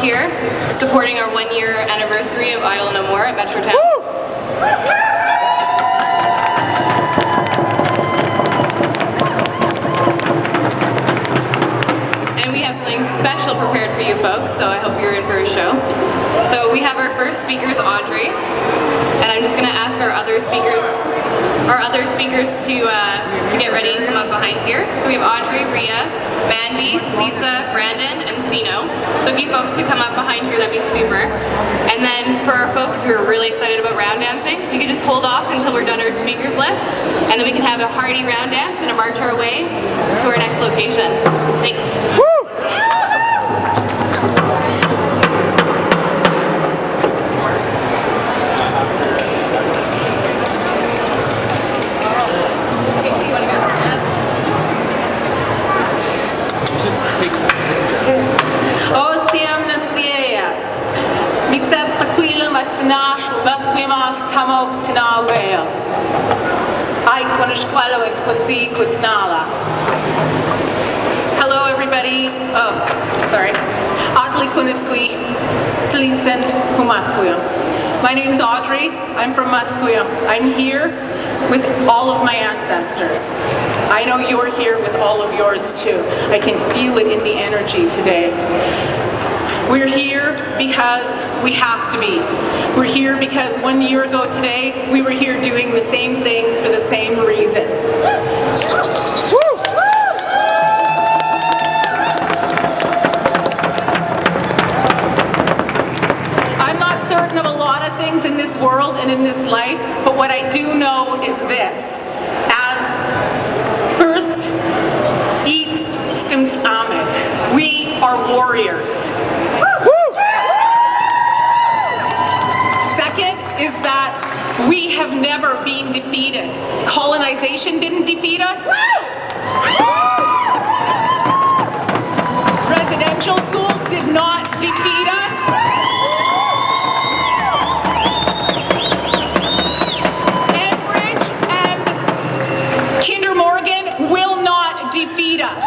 here supporting our 1-year anniversary of Isle No More at Metrotown. And we have something special prepared for you folks, so I hope you're in for a show. So we have our first speakers, Audrey, and I'm just going to ask our other speakers to get ready and come up behind here. So we have Audrey, Rhea, Mandy, Lisa, Brandon, and Sino. So if you folks could come up behind here, that'd be super. And then for our folks who are really excited about round dancing, if you could just hold off until we're done our speakers list, and then we can have a hearty round dance and a march our way to our next location. Thanks. Hello everybody. Oh, sorry. My name's Audrey. I'm from Musqueam. I'm here with all of my ancestors. I know you're here with all of yours too. I can feel it in the energy today. We're here because we have to be. We're here because 1 year ago today, we were here doing the same thing for the same reason. I'm not certain of a lot of things in this world and in this life, but what I do know is this. As first, East Stimtamich, we are warriors. Is that we have never been defeated. Colonization didn't defeat us. Residential schools did not defeat us. Enbridge and Kinder Morgan will not defeat us.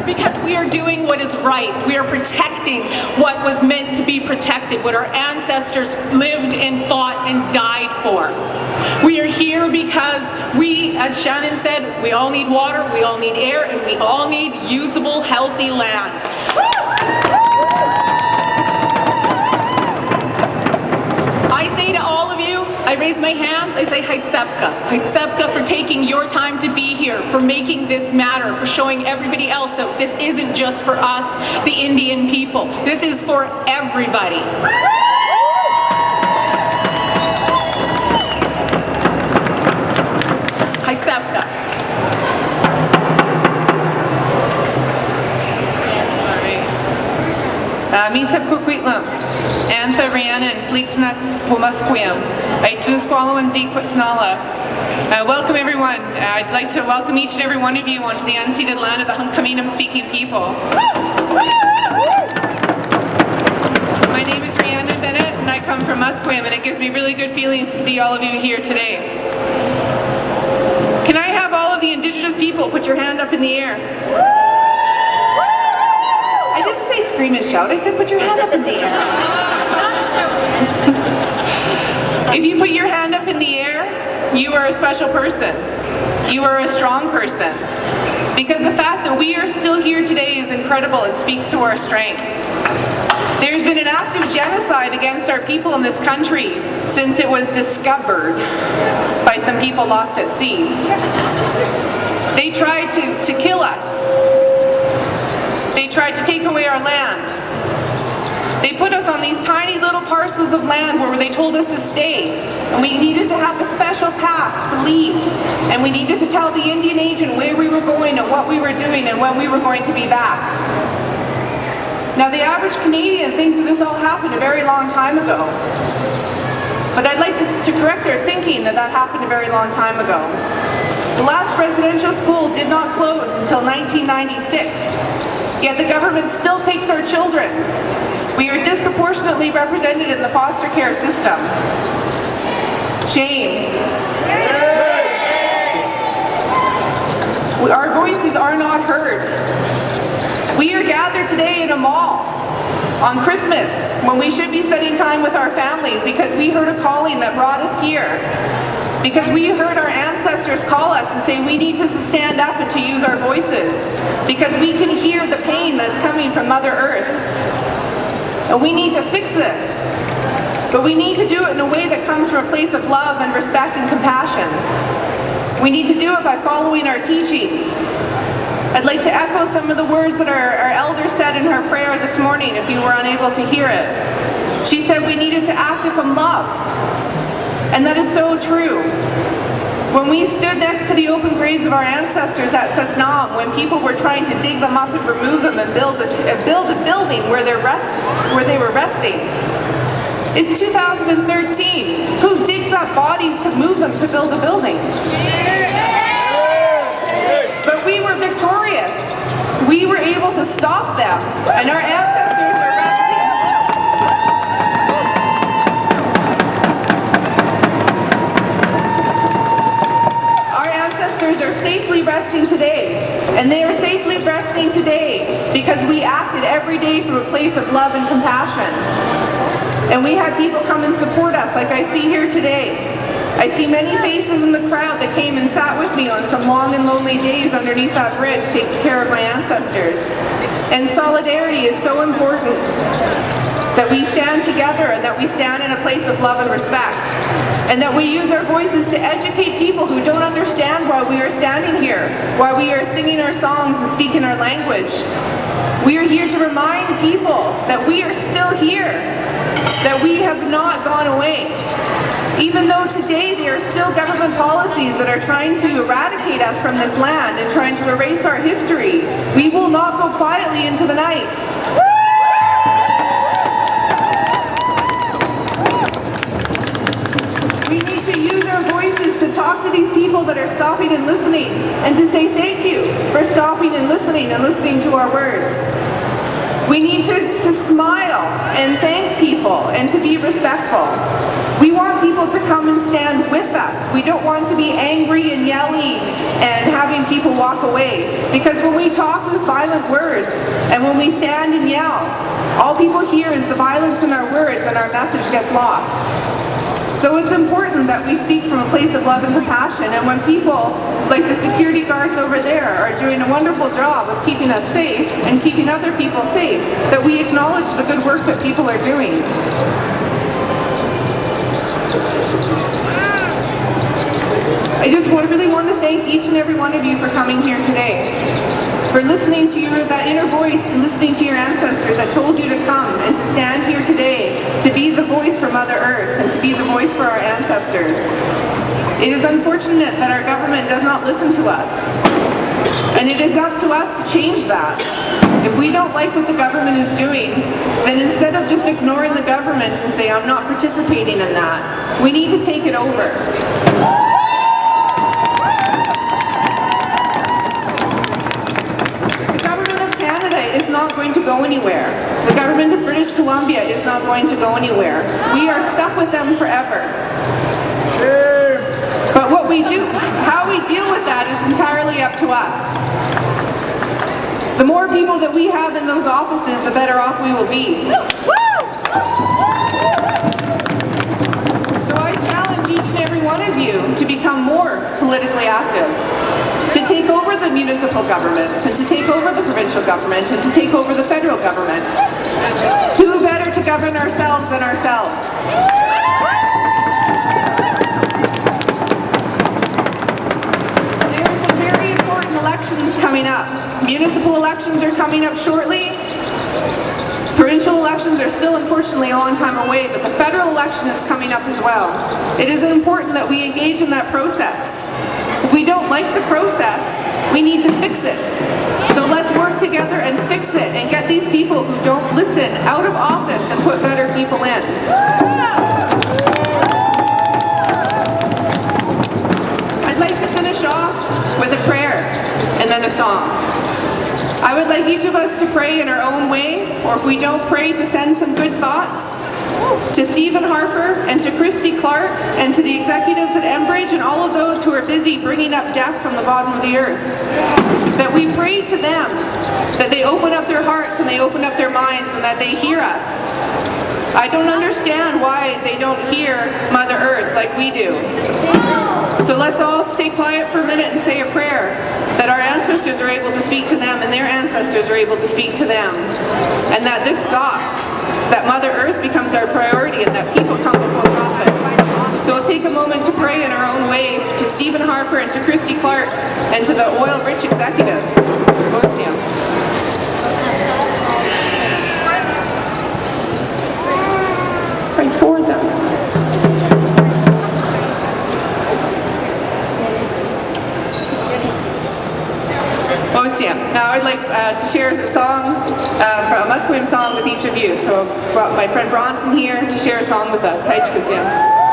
Because we are doing what is right. We are protecting what was meant to be protected, what our ancestors lived and fought and died for. We are here because we, as Shannon said, we all need water, we all need air, and we all need usable, healthy land. I say to all of you, I raise my hands, I say Haitsepka. Haitsepka for taking your time to be here, for making this matter, for showing everybody else that this isn't just for us, the Indian people. This is for everybody. Haitsepka. Misab Kukwitlam, Antha Rhiannon, Tlitsnat Pumathquiam, Aitunsqualo and Zequitsnala. Welcome everyone. I'd like to welcome each and every one of you onto the unceded land of the Hunkaminam speaking people. My name is Rhiannon Bennett and I come from Musqueam, and it gives me really good feelings to see all of you here today. Can I have all of the Indigenous people put your hand up in the air? I didn't say scream and shout, I said put your hand up in the air. If you put your hand up in the air, you are a special person. You are a strong person. Because the fact that we are still here today is incredible and speaks to our strength. There's been an active genocide against our people in this country since it was discovered by some people lost at sea. They tried to kill us. They tried to take away our land. They put us on these tiny little parcels of land where they told us to stay. And we needed to have a special pass to leave. And we needed to tell the Indian agent where we were going and what we were doing and when we were going to be back. Now the average Canadian thinks that this all happened a very long time ago. But I'd like to correct their thinking that that happened a very long time ago. The last residential school did not close until 1996. Yet the government still takes our children. We are disproportionately represented in the foster care system. Shame. Our voices are not heard. We are gathered today in a mall on Christmas when we should be spending time with our families because we heard a calling that brought us here. Because we heard our ancestors call us and say we need to stand up and to use our voices. Because we can hear the pain that's coming from Mother Earth. And we need to fix this. But we need to do it in a way that comes from a place of love and respect and compassion. We need to do it by following our teachings. I'd like to echo some of the words that our elder said in her prayer this morning, if you were unable to hear it. She said we needed to act from love. And that is so true. When we stood next to the open graves of our ancestors at Cessnam, when people were trying to dig them up and remove them and build a building where they were resting, it's 2013. Who digs up bodies to move them to build a building? But we were victorious. We were able to stop them, and our ancestors are resting. Our ancestors are safely resting today, and they are safely resting today because we acted every day from a place of love and compassion. And we had people come and support us, like I see here today. I see many faces in the crowd that came and sat with me on some long and lonely days underneath that bridge, taking care of my ancestors. And solidarity is so important, that we stand together and that we stand in a place of love and respect. And that we use our voices to educate people who don't understand why we are standing here, why we are singing our songs and speaking our language. We are here to remind people that we are still here, that we have not gone away. Even though today there are still government policies that are trying to eradicate us from this land and trying to erase our history, we will not go quietly into the night. We need to use our voices to talk to these people that are stopping and listening, and to say thank you for stopping and listening to our words. We need to smile and thank people and to be respectful. We want people to come and stand with us. We don't want to be angry and yelling and having people walk away. Because when we talk with violent words and when we stand and yell, all people hear is the violence in our words and our message gets lost. So it's important that we speak from a place of love and compassion, and when people, like the security guards over there, are doing a wonderful job of keeping us safe and keeping other people safe, that we acknowledge the good work that people are doing. I just really want to thank each and every one of you for coming here today, for listening to that inner voice and listening to your ancestors that told you to come and to stand here today to be the voice for Mother Earth and to be the voice for our ancestors. It is unfortunate that our government does not listen to us, and it is up to us to change that. If we don't like what the government is doing, then instead of just ignoring the government and say, I'm not participating in that, we need to take it over. Is not going to go anywhere. The government of British Columbia is not going to go anywhere. We are stuck with them forever. Sure. But what we do, how we deal with that is entirely up to us. The more people that we have in those offices, the better off we will be. So I challenge each and every one of you to become more politically active, to take over the municipal governments, and to take over the provincial government, and to take over the federal government. Who better to govern ourselves than ourselves? There are some very important elections coming up. Municipal elections are coming up shortly. Provincial elections are still unfortunately a long time away, but the federal election is coming up as well. It is important that we engage in that process. If we don't like the process, we need to fix it. So let's work together and fix it and get these people who don't listen out of office and put better people in. I'd like to finish off with a prayer and then a song. I I would like each of us to pray in our own way, or if we don't pray, to send some good thoughts to Stephen Harper and to Christy Clark and to the executives at Enbridge and all of those who are busy bringing up death from the bottom of the earth. That we pray to them, that they open up their hearts and they open up their minds and that they hear us. I don't understand why they don't hear Mother Earth like we do. So let's all stay quiet for a minute and say a prayer that our ancestors are able to speak to them and their ancestors are able to speak to them. And that this stops, that Mother Earth becomes our priority and that people come before profit. So we'll take a moment to pray in our own way to Stephen Harper and to Christy Clark and to the oil-rich executives. Osiam. Pray for them. Osiam. Now I'd like to share a song, from a Musqueam song with each of you. So I brought my friend Bronson here to share a song with us. Hi, Osiams.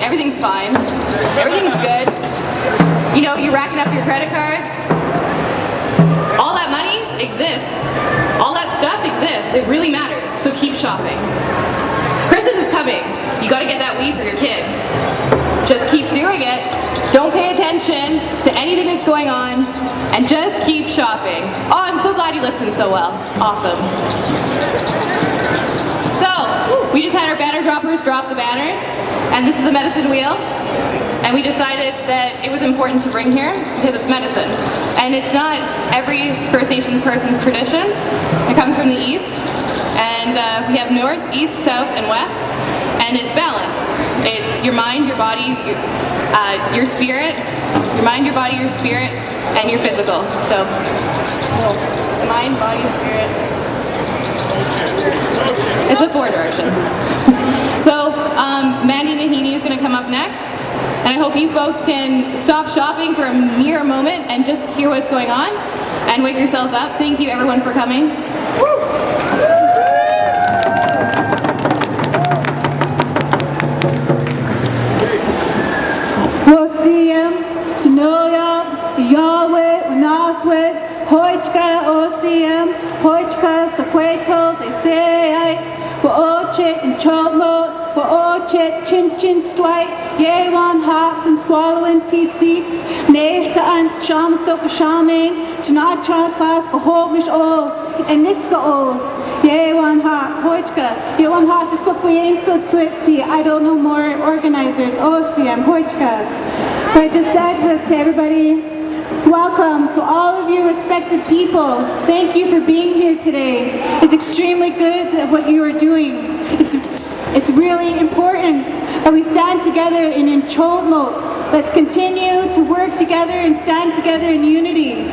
Everything's fine. Everything's good. You know, you're racking up your credit cards. All that money exists. All that stuff exists. It really matters. So keep shopping. Christmas is coming. You gotta get that weed for your kid. Just keep doing it. Don't pay attention to anything that's going on. And just keep shopping. Oh, I'm so glad you listened so well. Awesome. So, we just had our banner droppers drop the banners, and this is the medicine wheel, and we decided that it was important to bring here because it's medicine. And it's not every First Nations person's tradition. It comes from the east, and we have north, east, south, and west, and it's balanced. It's your mind, your body, your spirit, your mind, your body, your spirit, and your physical. So, mind, body, spirit. It's the 4 directions. So, Mandy Nahini is going to come up next, and I hope you folks can stop shopping for a mere moment and just hear what's going on and wake yourselves up. Thank you everyone for coming. Osiam, Tanoya, Yahweh, Unaswet, Hoichka, Osiam, Hoichka, Saquetos, they say, chit and chomot, wa chit chin chin stwite, ye wan hop and swallowing teeth seats, ne to ans shaman so shaman, to not child class go hold mish oath, and niska oath, ye wan hop, hoichka, ye wan hop is cook we ain't so twitty, I don't know more organizers, OCM, hoichka. What I just said was to everybody, welcome to all of you respected people. Thank you for being here today. It's extremely good that what you are doing. It's really important that we stand together in Chodmo. Let's continue to work together and stand together in unity.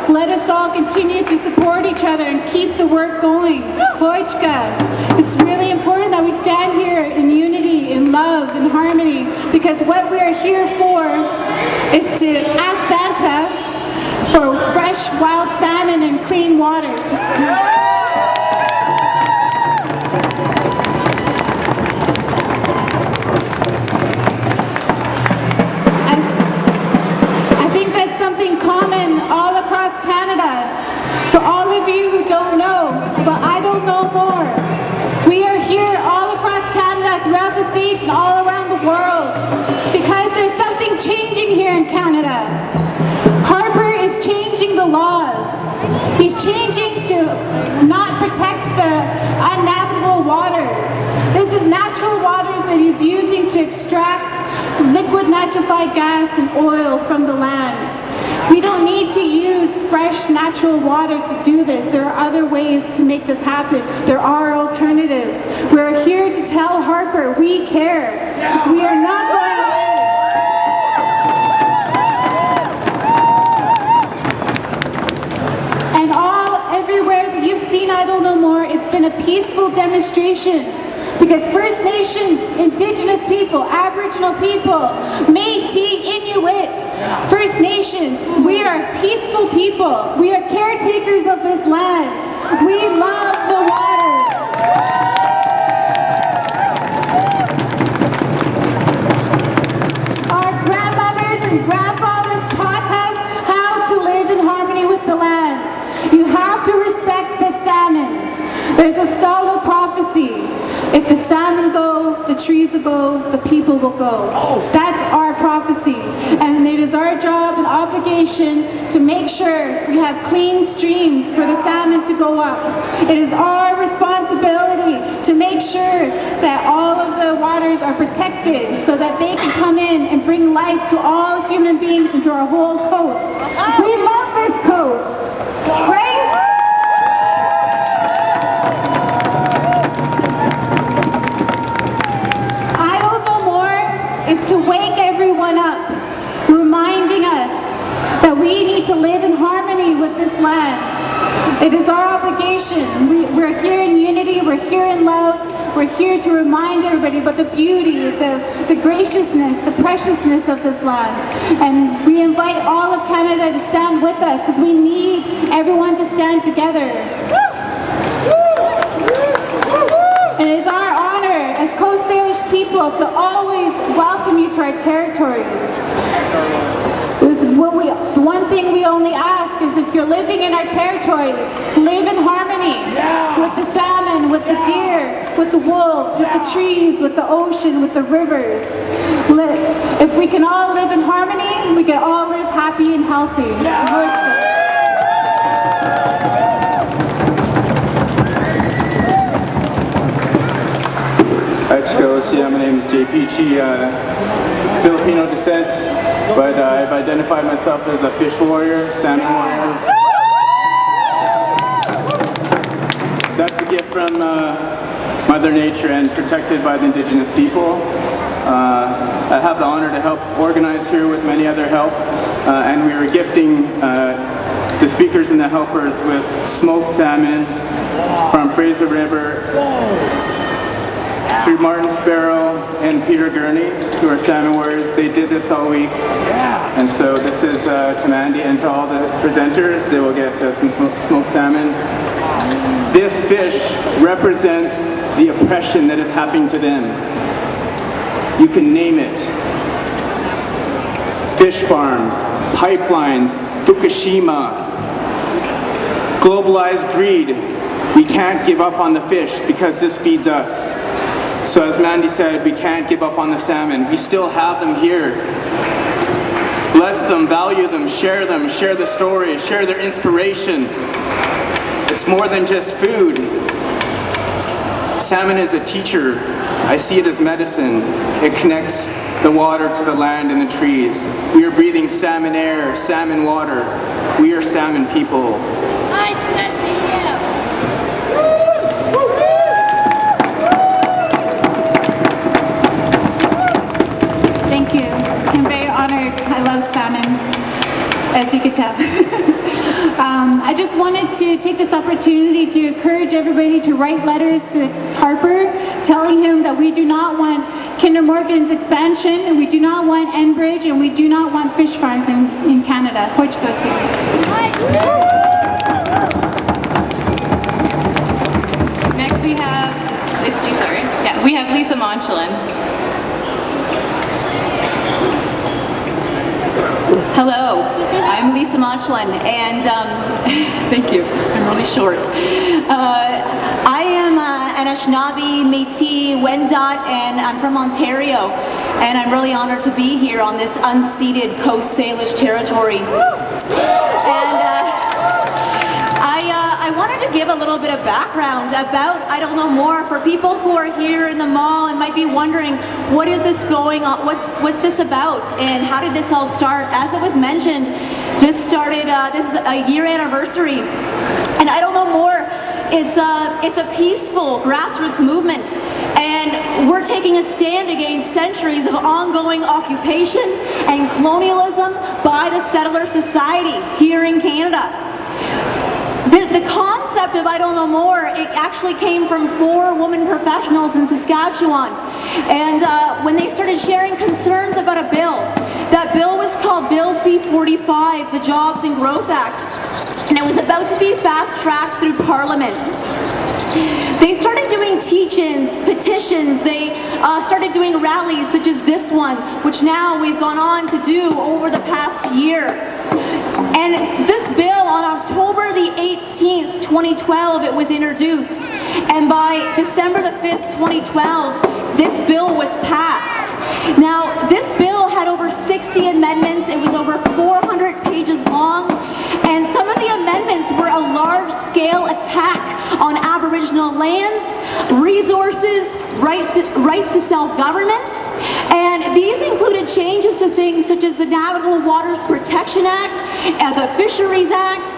Let us all continue to support each other and keep the work going. It's really important that we stand here in unity, in love, in harmony, because what we are here for is to ask Santa for fresh wild salmon and clean water. I think that's something common all across Canada. For all of you who don't know, but I don't know more, we are here all across Canada, throughout the States, and all around the world, because there's something changing here in Canada. Harper is changing the laws. He's changing to not protect the unnavigable waters. This is natural waters that he's using to extract liquid nitrified gas and oil from the land. We don't need to use fresh natural water to do this. There are other ways to make this happen. There are alternatives. We're here to tell Harper we care. We are not going away. And everywhere that you've seen I Don't Know More, it's been a peaceful demonstration. Because First Nations, Indigenous people, Aboriginal people, Métis, Inuit, First Nations, we are peaceful people. We are caretakers of this land. We love the water. Our grandmothers and grandfathers taught us how to live in harmony with the land. You have to respect the salmon. There's a style of prophecy. If the salmon go, the trees will go, the people will go. That's our prophecy. And it is our job and obligation to make sure we have clean streams for the salmon to go up. It is our responsibility to make sure that all of the waters are protected so that they can come in and bring life to all human beings and to our whole coast. We love this coast, right? Is to wake everyone up, reminding us that we need to live in harmony with this land. It is our obligation. We're here in unity, we're here in love, we're here to remind everybody about the beauty, the graciousness, the preciousness of this land. And we invite all of Canada to stand with us because we need everyone to stand together. And it is our honor as Coast Salish people to always welcome you to our territories. The one thing we only ask is if you're living in our territories, live in harmony with the salmon, with the deer, with the wolves, with the trees, with the ocean, with the rivers. If we can all live in harmony, we can all live happy and healthy. My name is Jay Peachy, Filipino descent, but I've identified myself as a fish warrior, salmon warrior. That's a gift from Mother Nature and protected by the Indigenous people. I have the honor to help organize here with many other help, and we are gifting the speakers and the helpers with smoked salmon from Fraser River, through Martin Sparrow and Peter Gurney, who are salmon warriors. They did this all week. And so this is to Mandy and to all the presenters. They will get some smoked salmon. This fish represents the oppression that is happening to them. You can name it. Fish farms, pipelines, Fukushima, globalized greed, We can't give up on the fish because this feeds us. So as Mandy said, we can't give up on the salmon. We still have them here. Bless them, value them, share the stories, share their inspiration. It's more than just food. Salmon is a teacher. I see it as medicine. It connects the water to the land and the trees. We are breathing salmon air, salmon water. We are salmon people. Nice to see you. Thank you. I'm very honored. I love salmon, as you could tell. I just wanted to take this opportunity to encourage everybody to write letters to Harper, telling him that we do not want Kinder Morgan's expansion, and we do not want Enbridge, and we do not want fish farms in Canada. Portugal. Next we have, it's Lisa, right? Yeah, we have Lisa Monchalin. Hello, I'm Lisa Monchalin, and thank you, I'm really short. I am an Anishinaabe, Métis, Wendat, and I'm from Ontario, and I'm really honored to be here on this unceded Coast Salish territory. And I wanted to give a little bit of background about I Don't Know More for people who are here in the mall and might be wondering, what is this going on? What's this about? And how did this all start? As it was mentioned, this started. This is a year anniversary, and I Don't Know More. It's a peaceful grassroots movement, and we're taking a stand against centuries of ongoing occupation and colonialism by the settler society here in Canada. The concept of I Don't Know More, it actually came from 4 women professionals in Saskatchewan. And when they started sharing concerns about a bill, that bill was called Bill C-45, the Jobs and Growth Act. And it was about to be fast-tracked through Parliament. They started doing teach-ins, petitions, they started doing rallies such as this one, which now we've gone on to do over the past year. And this bill, on October the 18th, 2012, it was introduced. And by December the 5th, 2012, this bill was passed. Now, this bill had over 60 amendments. It was over 400 pages long. And some of the amendments were a large-scale attack on Aboriginal lands, resources, rights to self-government. And these included changes to things such as the Navigable Waters Protection Act, the Fisheries Act,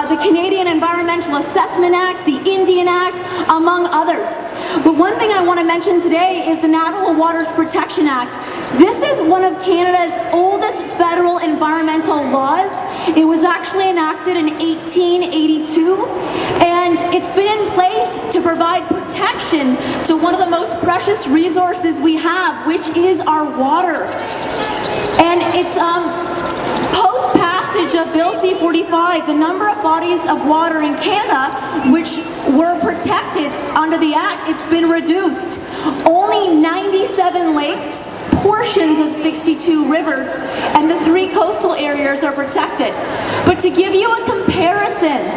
the Canadian Environmental Assessment Act, the Indian Act, among others. But one thing I want to mention today is the Navigable Waters Protection Act. This is one of Canada's oldest federal environmental laws. It was actually enacted in 1882, and it's been in place to provide protection to one of the most precious resources we have, which is our water. And it's post-passage of Bill C-45, the number of bodies of water in Canada which were protected under the Act, it's been reduced. Only 97 lakes, portions of 62 rivers, and the 3 coastal areas are protected. But to give you a comparison,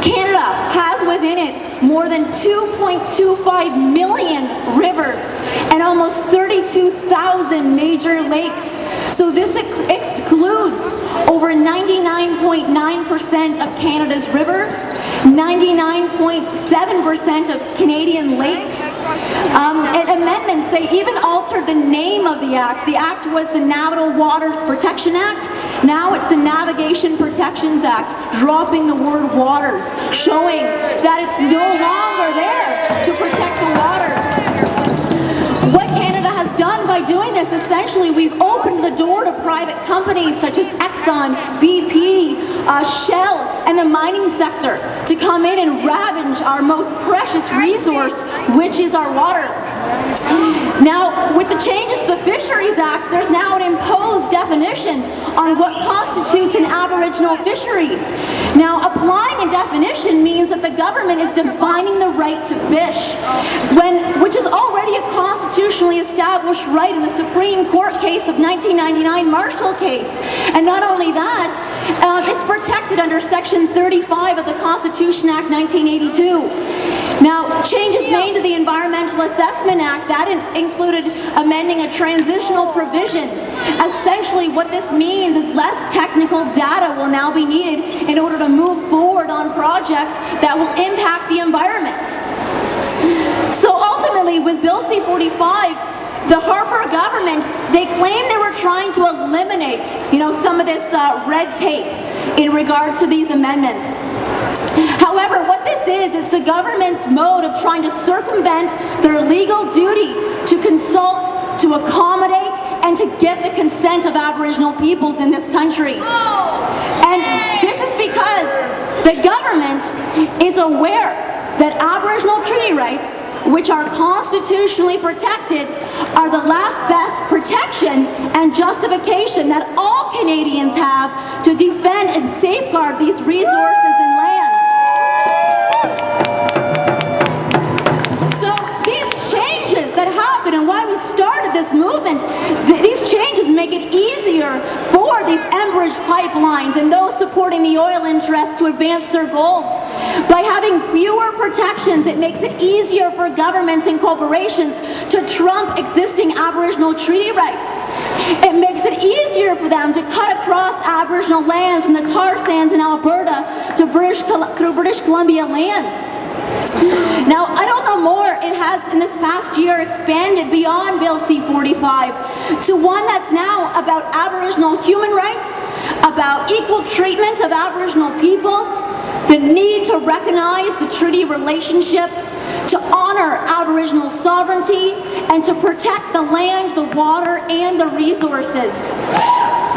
Canada has within it more than 2.25 million rivers and almost 32,000 major lakes. So this excludes over 99.9% of Canada's rivers, 99.7% of Canadian lakes. And amendments, they even altered the name of the Act. The Act was the Navigable Waters Protection Act. Now it's the Navigation Protections Act, dropping the word waters, showing that it's no longer there to protect the waters. What Canada has done by doing this, essentially, we've opened the door to private companies such as Exxon, BP, Shell, and the mining sector to come in and ravage our most precious resource, which is our water. Now, with the changes to the Fisheries Act, there's now an imposed definition on what constitutes an Aboriginal fishery. Now, applying a definition means that the government is defining the right to fish, which is already a constitutionally established right in the Supreme Court case of 1999 Marshall case. And not only that, It's protected under Section 35 of the Constitution Act 1982. Now, changes made to the Environmental Assessment Act, that included amending a transitional provision. Essentially, what this means is less technical data will now be needed in order to move forward on projects that will impact the environment. So ultimately, with Bill C-45, the Harper government, they claimed they were trying to eliminate, some of this red tape in regards to these amendments. However, what this is the government's mode of trying to circumvent their legal duty to consult, to accommodate, and to get the consent of Aboriginal peoples in this country. And this is because the government is aware that Aboriginal treaty rights, which are constitutionally protected, are the last best protection and justification that all Canadians have to defend and safeguard these resources and lands. So these changes that happen and why we started this movement, these changes make it easier for these Enbridge pipelines and those supporting the oil interests to advance their goals. By having fewer protections, it makes it easier for governments and corporations to trump existing Aboriginal treaty rights. It makes it easier for them to cut across Aboriginal lands from the tar sands in Alberta to British Columbia lands. Now, I don't know more, it has in this past year expanded beyond Bill C-45 to one that's now about Aboriginal human rights, about equal treatment of Aboriginal peoples, the need to recognize the treaty relationship, to honor Aboriginal sovereignty, and to protect the land, the water, and the resources.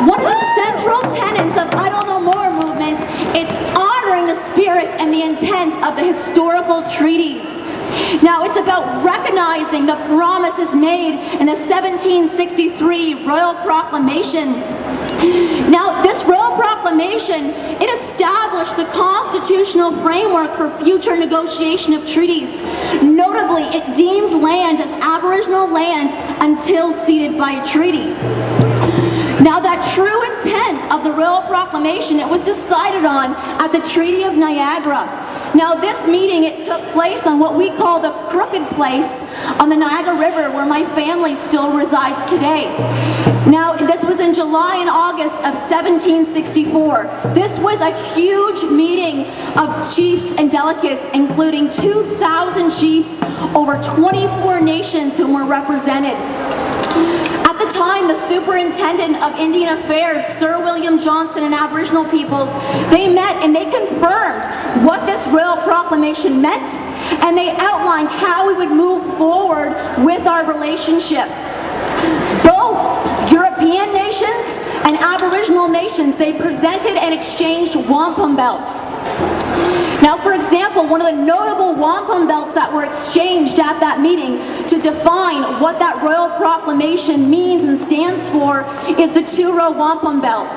One of the central tenets of I Don't Know More movement, it's honoring the spirit and the intent of the historical treaties. Now, it's about recognizing the promises made in the 1763 Royal Proclamation. Now, this Royal Proclamation, it established the constitutional framework for future negotiation of treaties. Notably, it deemed land as Aboriginal land until ceded by a treaty. Now, that true intent of the Royal Proclamation, it was decided on at the Treaty of Niagara. Now, this meeting, it took place on what we call the Crooked Place on the Niagara River, where my family still resides today. Now, this was in July and August of 1764. This was a huge meeting of chiefs and delegates, including 2,000 chiefs, over 24 nations who were represented. At the time, the Superintendent of Indian Affairs, Sir William Johnson, and Aboriginal peoples, they met and they confirmed what this Royal Proclamation meant, and they outlined how we would move forward with our relationship. Both European nations and Aboriginal nations, they presented and exchanged wampum belts. Now, for example, one of the notable wampum belts that were exchanged at that meeting to define what that Royal Proclamation means and stands for is the two-row wampum belt.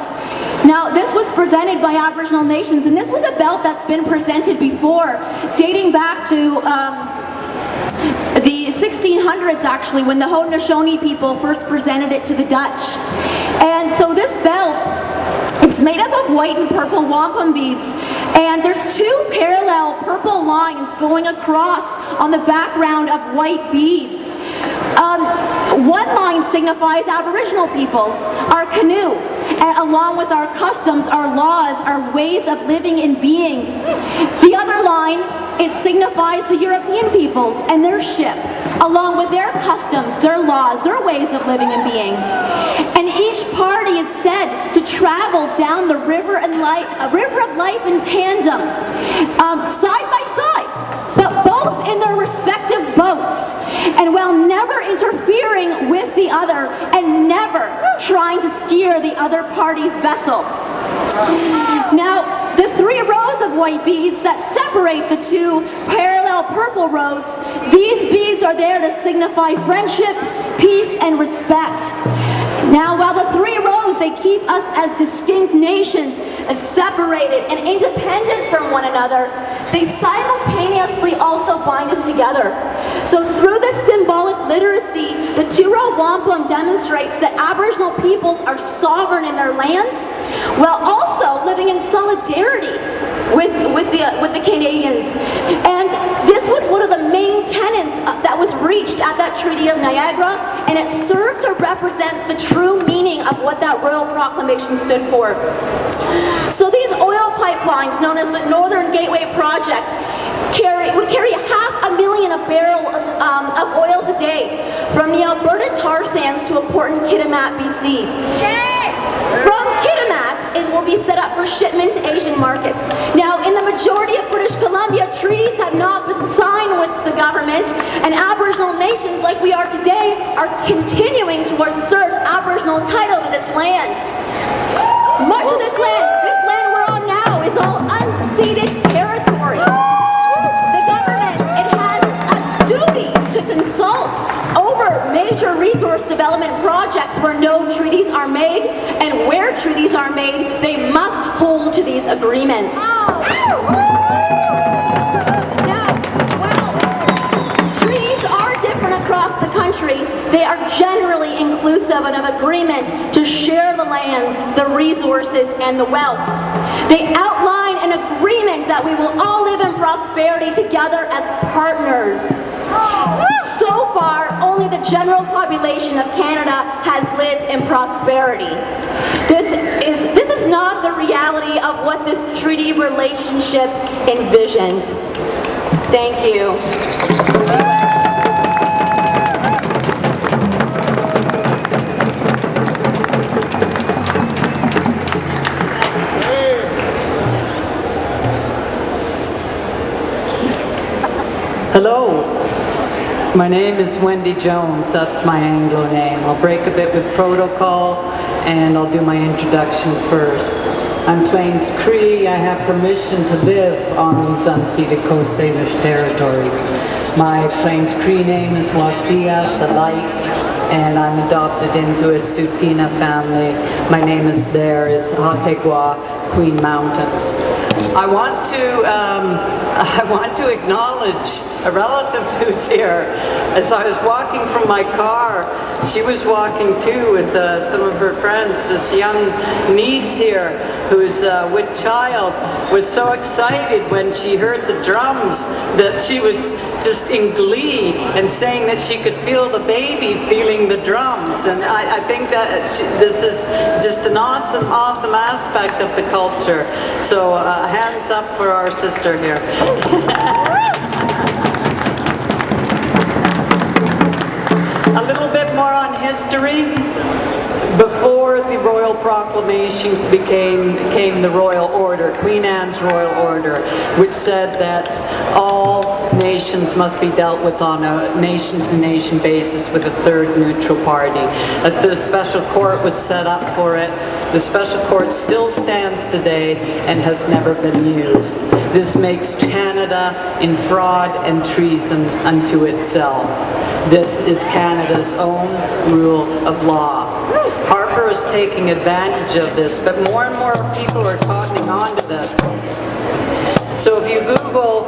Now, this was presented by Aboriginal nations, and this was a belt that's been presented before, dating back to the 1600s, actually, when the Haudenosaunee people first presented it to the Dutch. And so this belt, it's made up of white and purple wampum beads, and there's two parallel purple lines going across on the background of white beads. One line signifies Aboriginal peoples, our canoe, along with our customs, our laws, our ways of living and being. The other line, it signifies the European peoples and their ship, along with their customs, their laws, their ways of living and being. And each party is said to travel down the river of life in tandem, side by side, but both in their respective boats, and while never interfering with the other and never trying to steer the other party's vessel. Now, the three rows of white beads that separate the two parallel purple rows, these beads are there to signify friendship, peace, and respect. Now, while the three rows, they keep us as distinct nations, as separated and independent from one another, they simultaneously also bind us together. So through this symbolic literacy, the Turo Wampum demonstrates that Aboriginal peoples are sovereign in their lands, while also living in solidarity with the Canadians. And this was one of the main tenets that was reached at that Treaty of Niagara, and it served to represent the true meaning of what that Royal Proclamation stood for. So these oil pipelines, known as the Northern Gateway Project, would carry 500,000 barrels of oils a day from the Alberta tar sands to a port in Kitimat, BC. From Kitimat, it will be set up for shipment to Asian markets. Now, in the majority of British Columbia, treaties have not been signed with the government, and Aboriginal nations like we are today are continuing to assert Aboriginal title to this land. Much of this land we're on now, is all unceded territory. The government, it has a duty to consult over major resource development projects where no treaties are made, and where treaties are made, they must hold to these agreements. Now, while treaties are different across the country, they are generally inclusive of an agreement to share the lands, the resources, and the wealth. They outline an agreement that we will all live in prosperity together as partners. So far, only the general population of Canada has lived in prosperity. This is not the reality of what this treaty relationship envisioned. Thank you. Hello, my name is Wendy Jones, that's my Anglo name. I'll break a bit with protocol and I'll do my introduction first. I'm Plains Cree, I have permission to live on these unceded Coast Salish territories. My Plains Cree name is Wasia, the Light, and I'm adopted into a Tsuut'ina family. My name is Hategwa, Queen Mountains. I want to acknowledge a relative who's here. As I was walking from my car, she was walking too with some of her friends. This young niece here, who's with child, was so excited when she heard the drums that she was just in glee and saying that she could feel the baby feeling the drums. And I think that this is just an awesome, awesome aspect of the culture. So hands up for our sister here. A little bit more on history. Before the Royal Proclamation became the Royal Order, Queen Anne's Royal Order, which said that all nations must be dealt with on a nation-to-nation basis with a third neutral party. The special court was set up for it. The special court still stands today and has never been used. This makes Canada in fraud and treason unto itself. This is Canada's own rule of law. Harper is taking advantage of this, but more and more people are cottoning on to this. So if you Google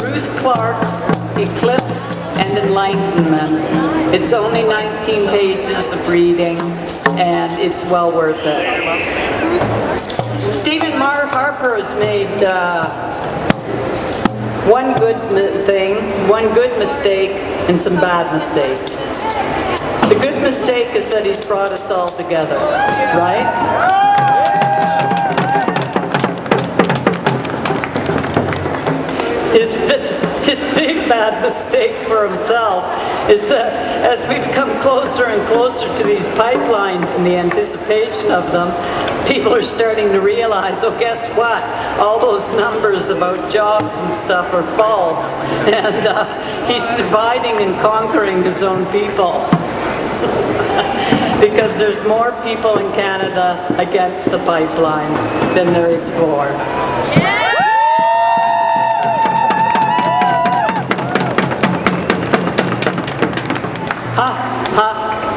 Bruce Clark's Eclipse and Enlightenment, it's only 19 pages of reading, and it's well worth it. Stephen Harper has made one good thing, one good mistake, and some bad mistakes. The good mistake is that he's brought us all together, right? His big bad mistake for himself is that as we become closer and closer to these pipelines and the anticipation of them, people are starting to realize, oh, guess what? All those numbers about jobs and stuff are false. And he's dividing and conquering his own people. Because there's more people in Canada against the pipelines than there is for.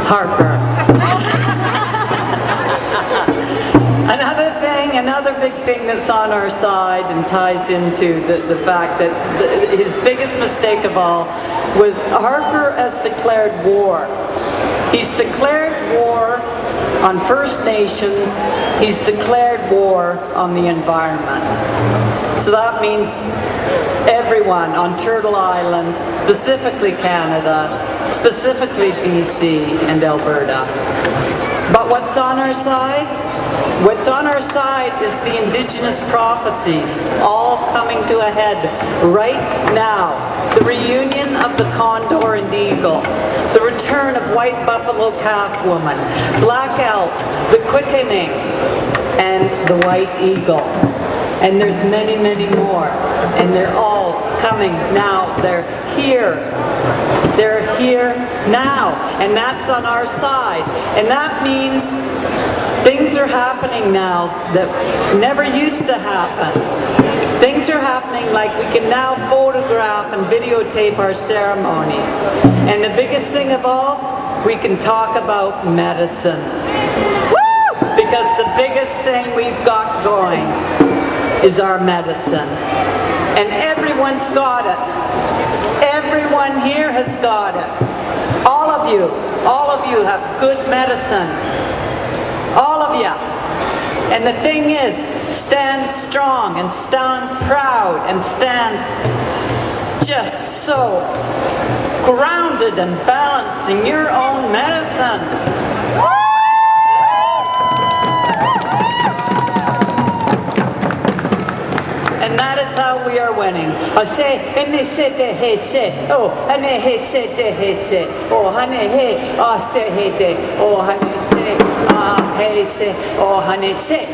Harper. it's on our side and ties into the fact that his biggest mistake of all was Harper has declared war. He's declared war on First Nations. He's declared war on the environment. So that means everyone on Turtle Island, specifically Canada, specifically BC and Alberta. But what's on our side? What's on our side is the Indigenous prophecies all coming to a head right now. The reunion of the condor and eagle, the return of white buffalo calf woman, black elk, the quickening, and the white eagle. And there's many, many more. And they're all coming now. They're here. They're here now. And that's on our side. And that means things are happening now that never used to happen. Things are happening like we can now photograph and videotape our ceremonies. And the biggest thing of all, we can talk about medicine. Woo! Because the biggest thing we've got going is our medicine. And everyone's got it. Everyone here has got it. All of you have good medicine. All of you. And the thing is, stand strong and stand proud and stand just so grounded and balanced in your own medicine. And that is how we are winning. I say, and they said they hey say, oh, and they hey said they hey say, oh, honey hey, oh say hey they, oh honey say, ah hey say, oh honey say,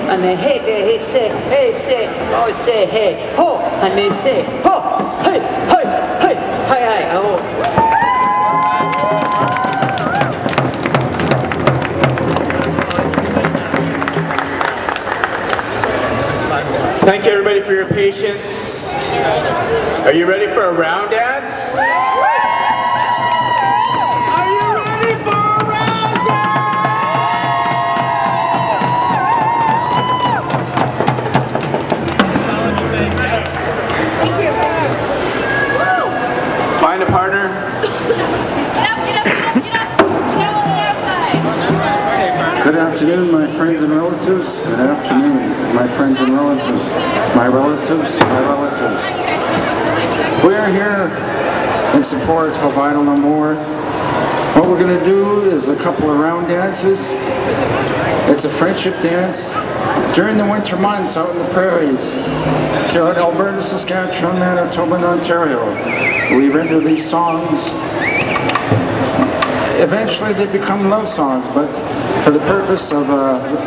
and they hey say, oh say hey, ho, honey say, ho, hey, oh. Thank you everybody for your patience. Are you ready for a round dance? Are you ready for a round dance? Find a partner. Good afternoon, my friends and relatives. Good afternoon, my friends and relatives. My relatives, my relatives. We are here in support of Idle No More. What we're going to do is a couple of round dances. It's a friendship dance during the winter months out in the prairies throughout Alberta, Saskatchewan, Manitoba, and Ontario. We render these songs. Eventually they become love songs, but for the purpose of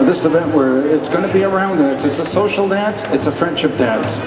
this event where it's going to be a round dance, it's a social dance, it's a friendship dance.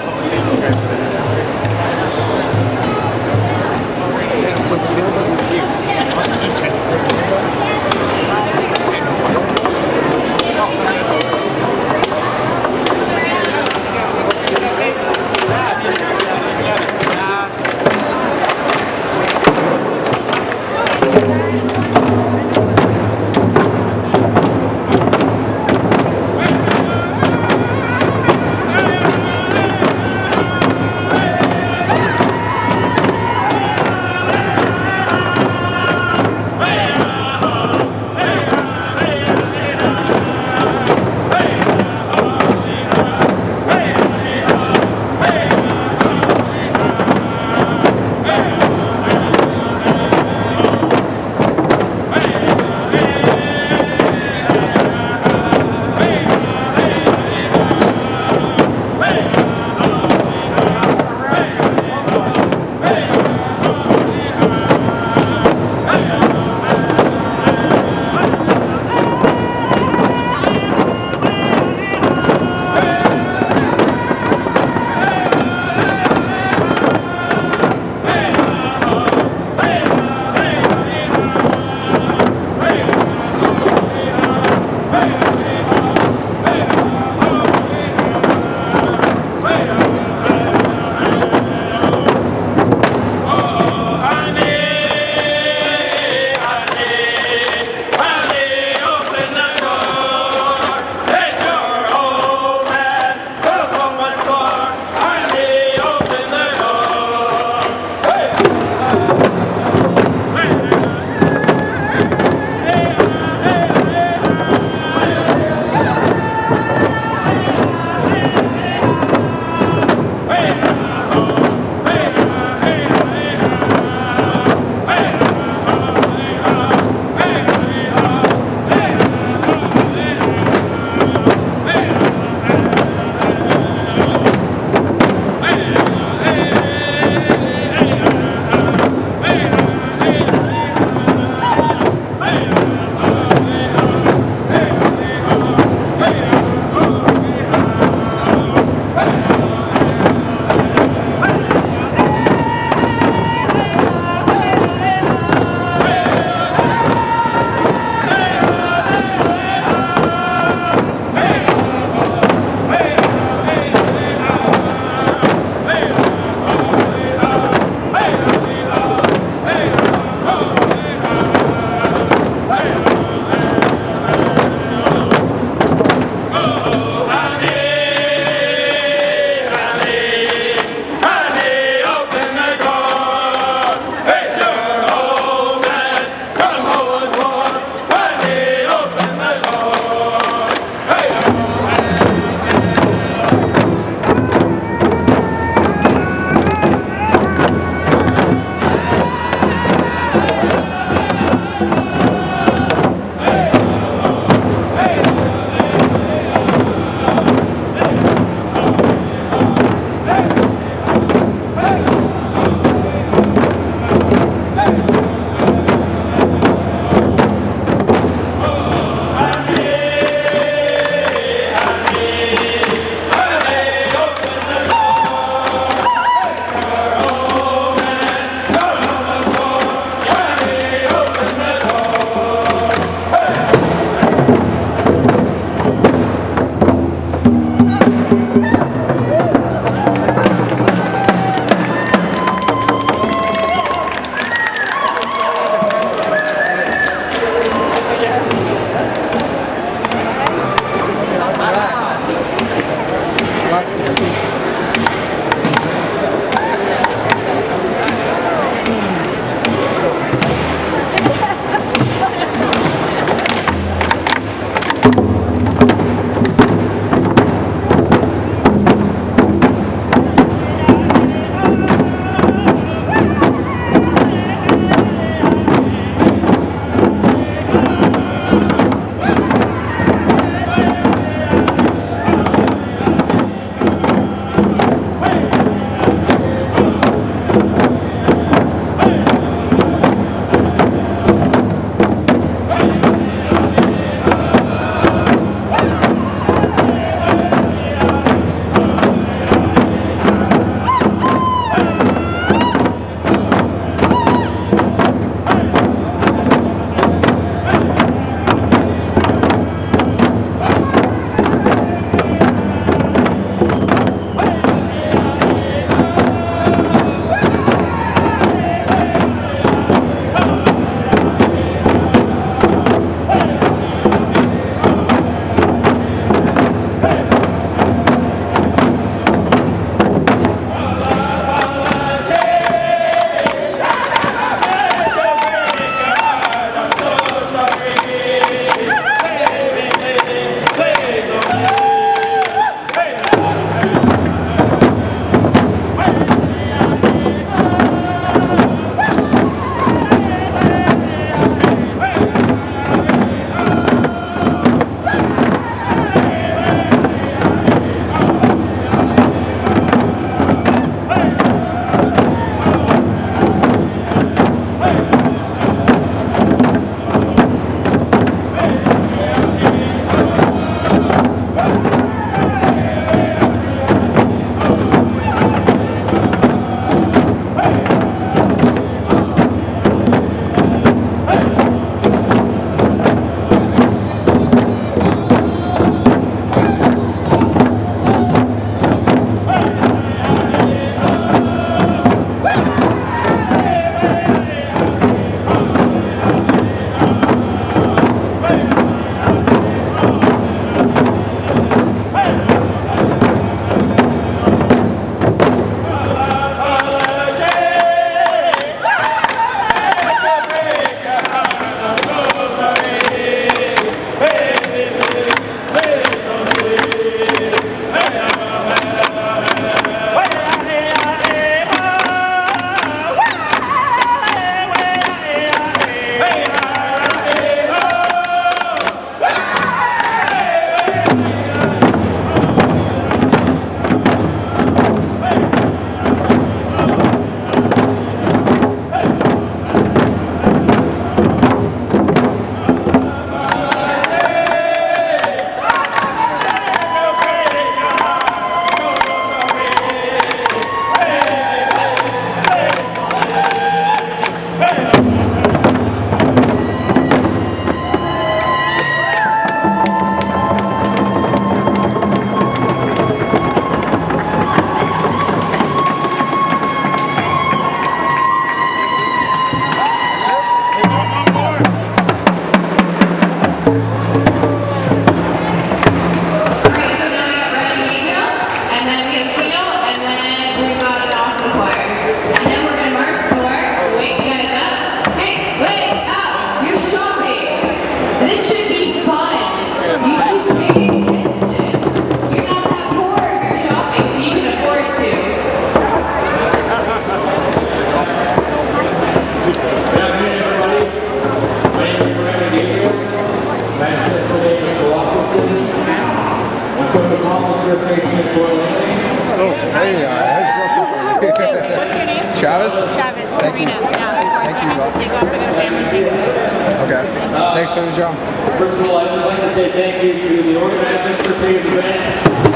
Travis? Travis, Thank you. Karina. Yeah. Thank you, Rob. They got for their families. Okay. Thanks, Tony John. First of all, I'd just like to say thank you to the organizers for today's event,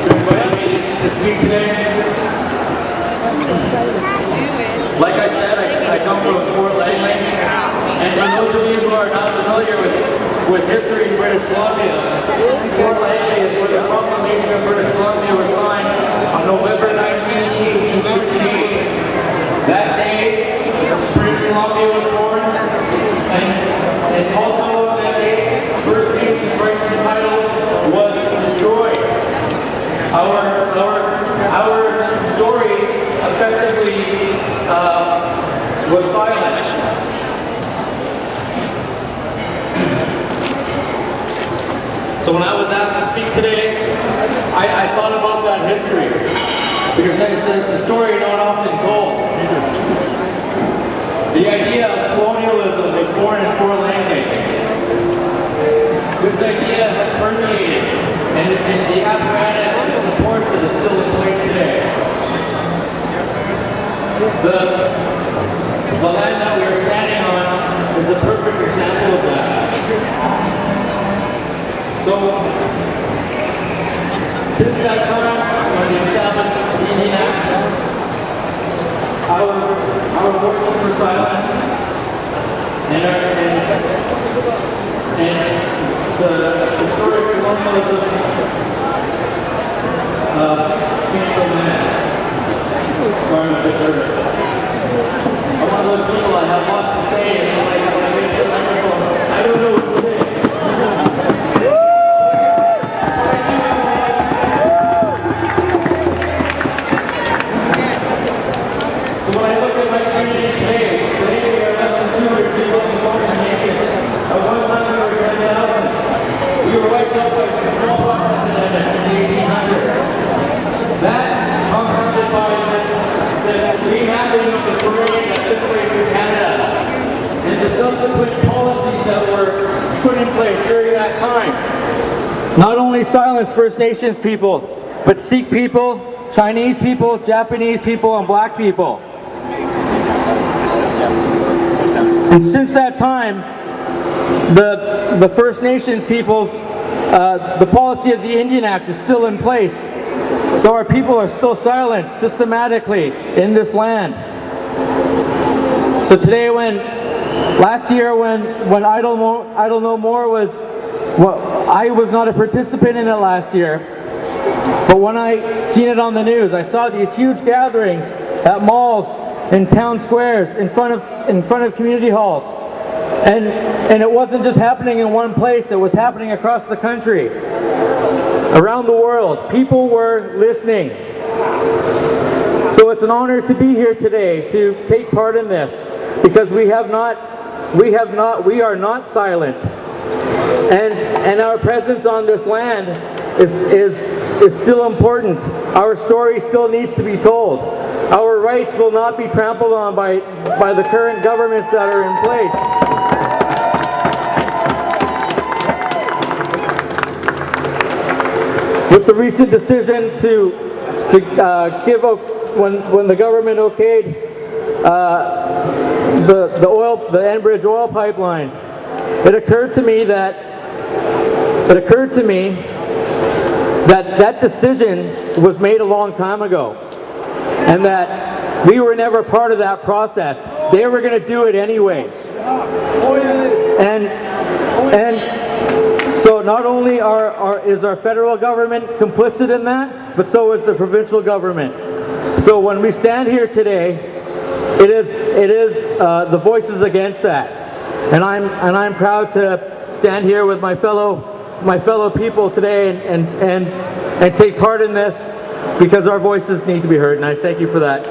for inviting me to speak today. Like I said, I come from Fort Langley, and for those of you who are not familiar with history in British Columbia, Fort Langley is where the Proclamation of British Columbia was signed on November 19, 1858. That day, British Columbia was born, and also that day, First Nations rights and title was destroyed. Our story effectively was silenced. So when I was asked to speak today, I thought about that history, because it's a story not often told. The idea of colonialism was born in Fort Langley. This idea has permeated, and the apparatus that supports it is still in place today. The land that we are standing on is a perfect example of that. So, since that time, when we established the Indian Act, our voices were silenced, and the historic colonialism came from that. Sorry, I'm a bit nervous. I'm one of those people that have lots to say, and when I get to the microphone, I don't know what to say. So when I look at my community today we are less than 200 people in the Culture Nation. At one time we were 10,000. We were wiped out by the smallpox epidemics in the 1800s. That compounded by this remapping of the terrain that took place in Canada, and the subsequent policies that were put in place during that time. Not only silenced First Nations people, but Sikh people, Chinese people, Japanese people, and black people. And since that time, the First Nations peoples, the policy of the Indian Act is still in place. So our people are still silenced systematically in this land. So today last year when I Don't Know More was, well, I was not a participant in it last year, but when I seen it on the news, I saw these huge gatherings at malls, in town squares, in front of community halls. And it wasn't just happening in one place, it was happening across the country. Around the world, people were listening. So it's an honor to be here today to take part in this, because we are not silent. And our presence on this land is still important. Our story still needs to be told. Our rights will not be trampled on by the current governments that are in place. With the recent decision to give when the government okayed the Enbridge oil pipeline, it occurred to me that decision was made a long time ago, and that we were never part of that process. They were going to do it anyways. And so not only is our federal government complicit in that, but so is the provincial government. So when we stand here today, it is the voices against that, and I'm proud to stand here with my fellow people today and take part in this, because our voices need to be heard, and I thank you for that.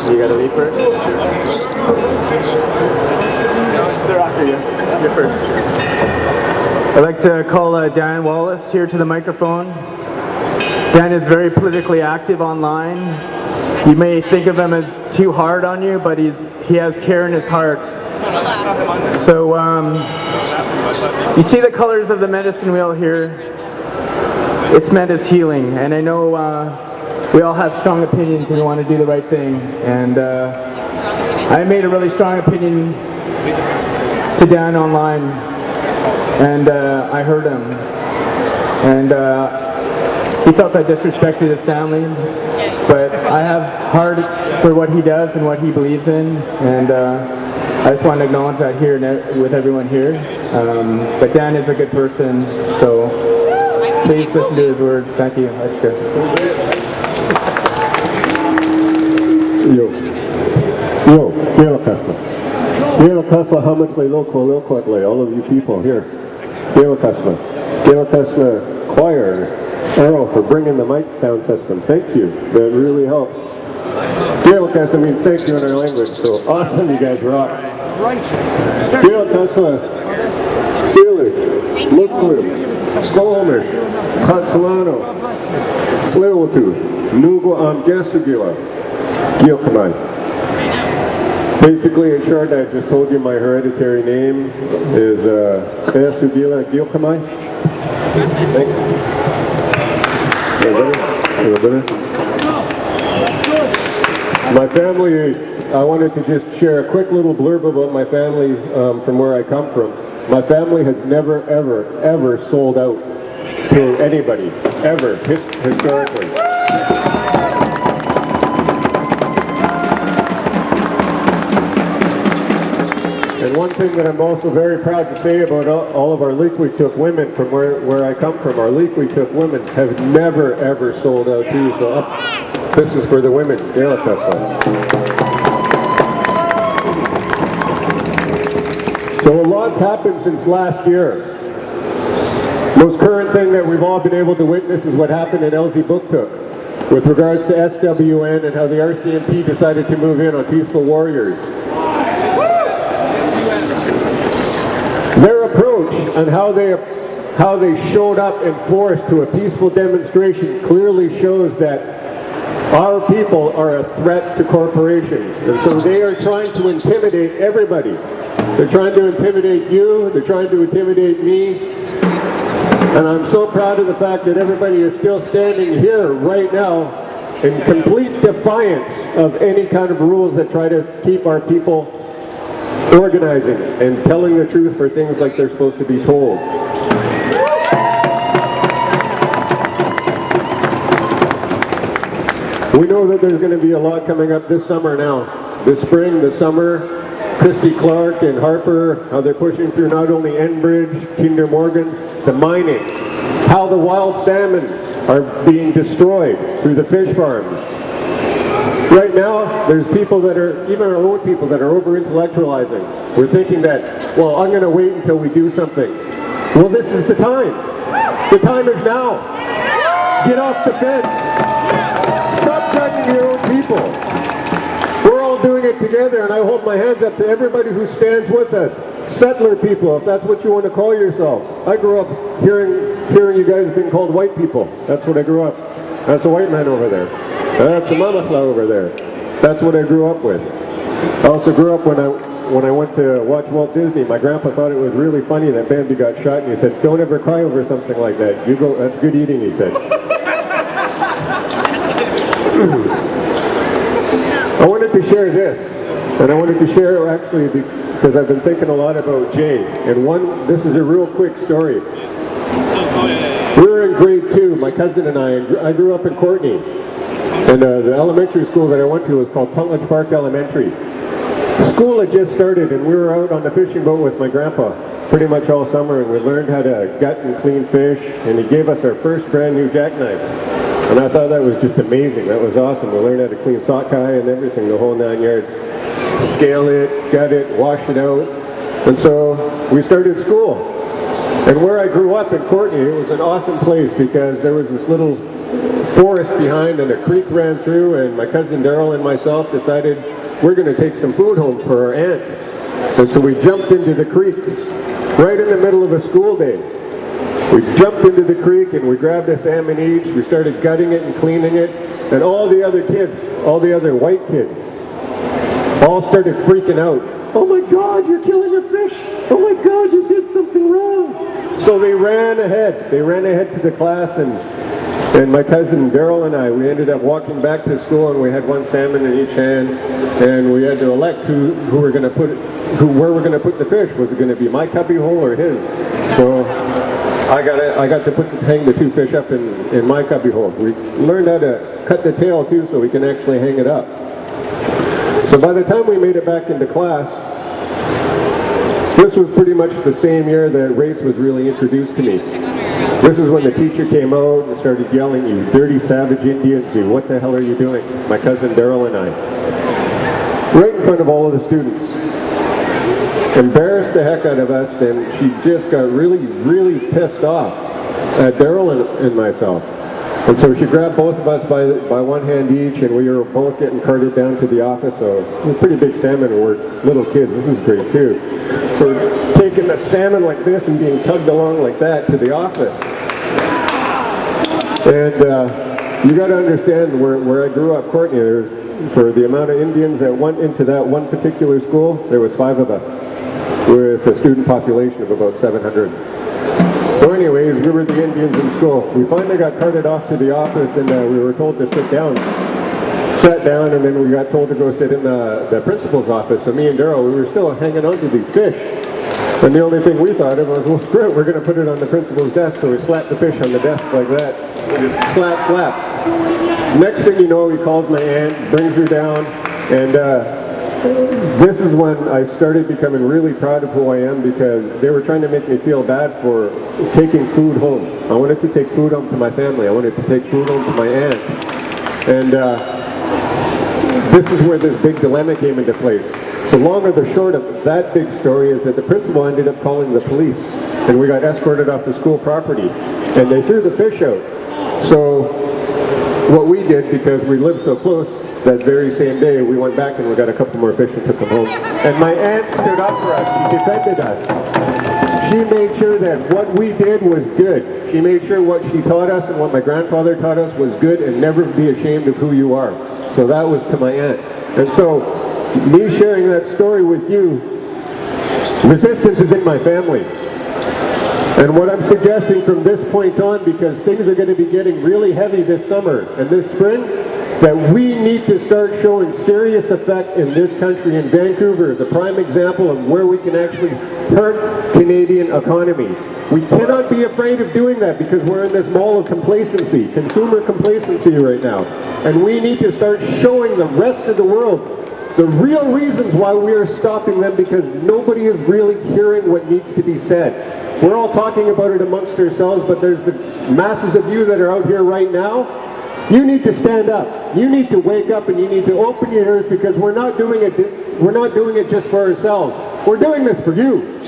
You gotta leave first? No, they're after you. You're first. I'd like to call Dan Wallace here to the microphone. Dan is very politically active online. You may think of him as too hard on you, but he has care in his heart. So you see the colors of the medicine wheel here. It's meant as healing, and I know we all have strong opinions and we want to do the right thing. And I made a really strong opinion to Dan online, and I heard him, and he felt I disrespected his family, but I have heart for what he does and what he believes in, and I just want to acknowledge that here with everyone here. But Dan is a good person, so please listen to his words. Thank you. That's good. Yo, Kasla, how much loko, all of you people here. Kasla Choir, Arrow for bringing the mic sound system. Thank you. That really helps. Kasla means thank you in our language, so awesome, you guys rock. Kasla, Sealish, Muslim, Skolmish, Katsalano, Slewatuth, Nugo Amgesugila, Gilkamai. Basically, in short, I just told you my hereditary name is Esugila Gilkamai. Thank you. My family, I wanted to just share a quick little blurb about my family from where I come from. My family has never, ever sold out to anybody, ever, historically. And one thing that I'm also very proud to say about all of our Leakwiktuk women from where I come from, our Leakwiktuk women have never, ever sold out too. So this is for the women. So a lot's happened since last year. Most current thing that we've all been able to witness is what happened in Elsie-Booktuk with regards to SWN and how the RCMP decided to move in on peaceful warriors. Their approach and how they showed up in force to a peaceful demonstration clearly shows that our people are a threat to corporations. And so they are trying to intimidate everybody. They're trying to intimidate you, they're trying to intimidate me. And I'm so proud of the fact that everybody is still standing here right now in complete defiance of any kind of rules that try to keep our people organizing and telling the truth for things like they're supposed to be told. We know that there's going to be a lot coming up this summer now. This spring, this summer, Christy Clark and Harper, how they're pushing through not only Enbridge, Kinder Morgan, the mining, how the wild salmon are being destroyed through the fish farms. Right now, there's people that are, even our own people, that are over-intellectualizing. We're thinking that, well, I'm going to wait until we do something. Well, this is the time. The time is now. Get off the fence. Stop judging your own people. We're all doing it together, and I hold my hands up to everybody who stands with us. Settler people, if that's what you want to call yourself. I grew up hearing you guys being called white people. That's what I grew up. That's a white man over there. That's a mamafla over there. That's what I grew up with. I also grew up when I went to watch Walt Disney. My grandpa thought it was really funny that Bambi got shot, and he said, "Don't ever cry over something like that. You go. That's good eating," he said. I wanted to share this, and I wanted to share actually because I've been thinking a lot about Jay. And this is a real quick story. We were in grade 2, my cousin and I grew up in Courtenay. And the elementary school that I went to was called Puntledge Park Elementary. School had just started, and we were out on the fishing boat with my grandpa pretty much all summer, and we learned how to gut and clean fish, and he gave us our first brand new jackknives. And I thought that was just amazing. That was awesome. We learned how to clean sockeye and everything, the whole 9 yards. Scale it, gut it, wash it out. And so we started school. And where I grew up in Courtenay, it was an awesome place because there was this little forest behind and a creek ran through, and my cousin Daryl and myself decided we're going to take some food home for our aunt. And so we jumped into the creek right in the middle of a school day. We jumped into the creek and we grabbed a salmon each. We started gutting it and cleaning it. And all the other kids, all the other white kids, all started freaking out. Oh my God, you're killing a fish. Oh my God, you did something wrong. So they ran ahead. They ran ahead to the class, and my cousin Daryl and I, we ended up walking back to school, and we had one salmon in each hand, and we had to elect where we're going to put the fish. Was it going to be my cubby hole or his? So I got to hang the two fish up in my cubby hole. We learned how to cut the tail too, so we can actually hang it up. So by the time we made it back into class, this was pretty much the same year that race was really introduced to me. This is when the teacher came out and started yelling, "You dirty savage Indians, you, what the hell are you doing?" My cousin Daryl and I. Right in front of all of the students. Embarrassed the heck out of us, and she just got really, really pissed off at Daryl and myself. And so she grabbed both of us by one hand each, and we were both getting carted down to the office. So we're pretty big salmon, and we're little kids. This is great too. So we're taking the salmon like this and being tugged along like that to the office. And you got to understand where I grew up, Courtney, for the amount of Indians that went into that one particular school, there was 5 of us with a student population of about 700. So anyways, we were the Indians in school. We finally got carted off to the office, and we were told to sit down. Sat down, and then we got told to go sit in the principal's office. So me and Daryl, we were still hanging on to these fish. And the only thing we thought of was, well, screw it, we're going to put it on the principal's desk. So we slapped the fish on the desk like that. Just slap, slap. Next thing you know, he calls my aunt, brings her down, and this is when I started becoming really proud of who I am, because they were trying to make me feel bad for taking food home. I wanted to take food home to my family. I wanted to take food home to my aunt. And this is where this big dilemma came into place. So long or the short of that big story is that the principal ended up calling the police, and we got escorted off the school property, and they threw the fish out. So what we did, because we lived so close, that very same day we went back and we got a couple more fish and took them home. And my aunt stood up for us. She defended us. She made sure that what we did was good. She made sure what she taught us and what my grandfather taught us was good, and never be ashamed of who you are. So that was to my aunt. And so me sharing that story with you, resistance is in my family. And what I'm suggesting from this point on, because things are going to be getting really heavy this summer and this spring, that we need to start showing serious effect in this country. And Vancouver is a prime example of where we can actually hurt Canadian economy. We cannot be afraid of doing that, because we're in this mall of complacency, consumer complacency right now. And we need to start showing the rest of the world the real reasons why we are stopping them, because nobody is really hearing what needs to be said. We're all talking about it amongst ourselves, but there's the masses of you that are out here right now. You need to stand up. You need to wake up, and you need to open your ears, because we're not doing it just for ourselves. We're doing this for you.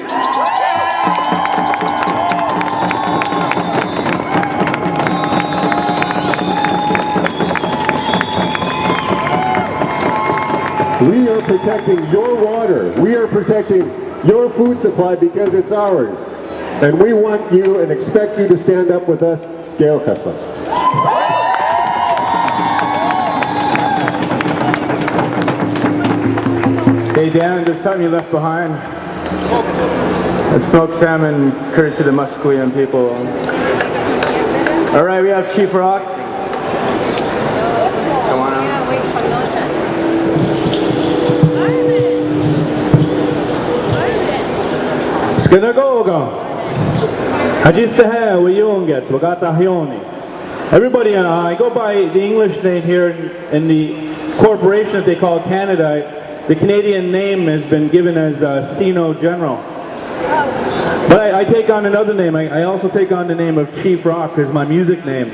We are protecting your water. We are protecting your food supply, because it's ours. And we want you and expect you to stand up with us. Gail Kessler. Hey Dan, there's something you left behind. A smoked salmon, courtesy of the Musqueam people. All right, we have Chief Rock. Come on out. Skanagoga. Hajistahe Wayunget, Wagatahioni. Everybody, I go by the English name here in the corporation that they call Canada. The Canadian name has been given as Sino General. But I take on another name. I also take on the name of Chief Rock as my music name.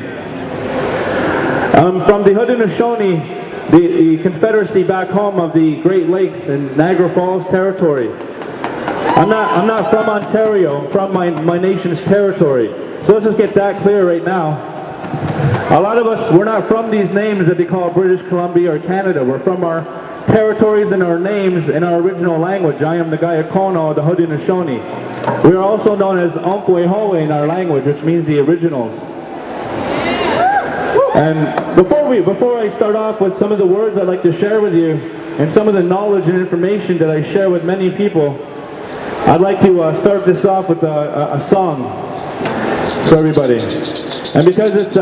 I'm from the Haudenosaunee, the confederacy back home of the Great Lakes and Niagara Falls territory. I'm not from Ontario. I'm from my nation's territory. So let's just get that clear right now. A lot of us, we're not from these names that they call British Columbia or Canada. We're from our territories and our names in our original language. I am the Gayakono, the Haudenosaunee. We are also known as Onkwehowe in our language, which means the originals. And before I start off with some of the words I'd like to share with you, and some of the knowledge and information that I share with many people, I'd like to start this off with a song for everybody. And because it's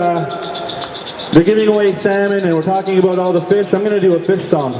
they're giving away salmon and we're talking about all the fish, I'm going to do a fish song.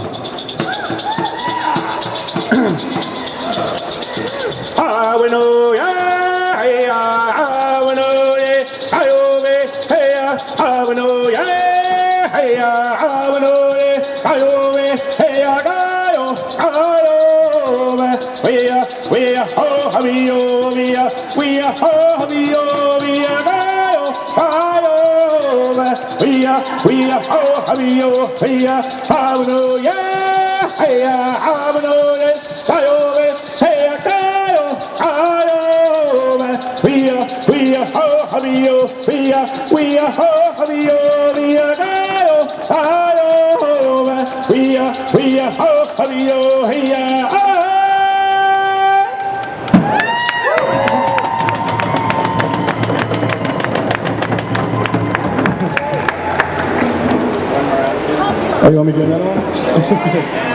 Oh, you want me to do another one?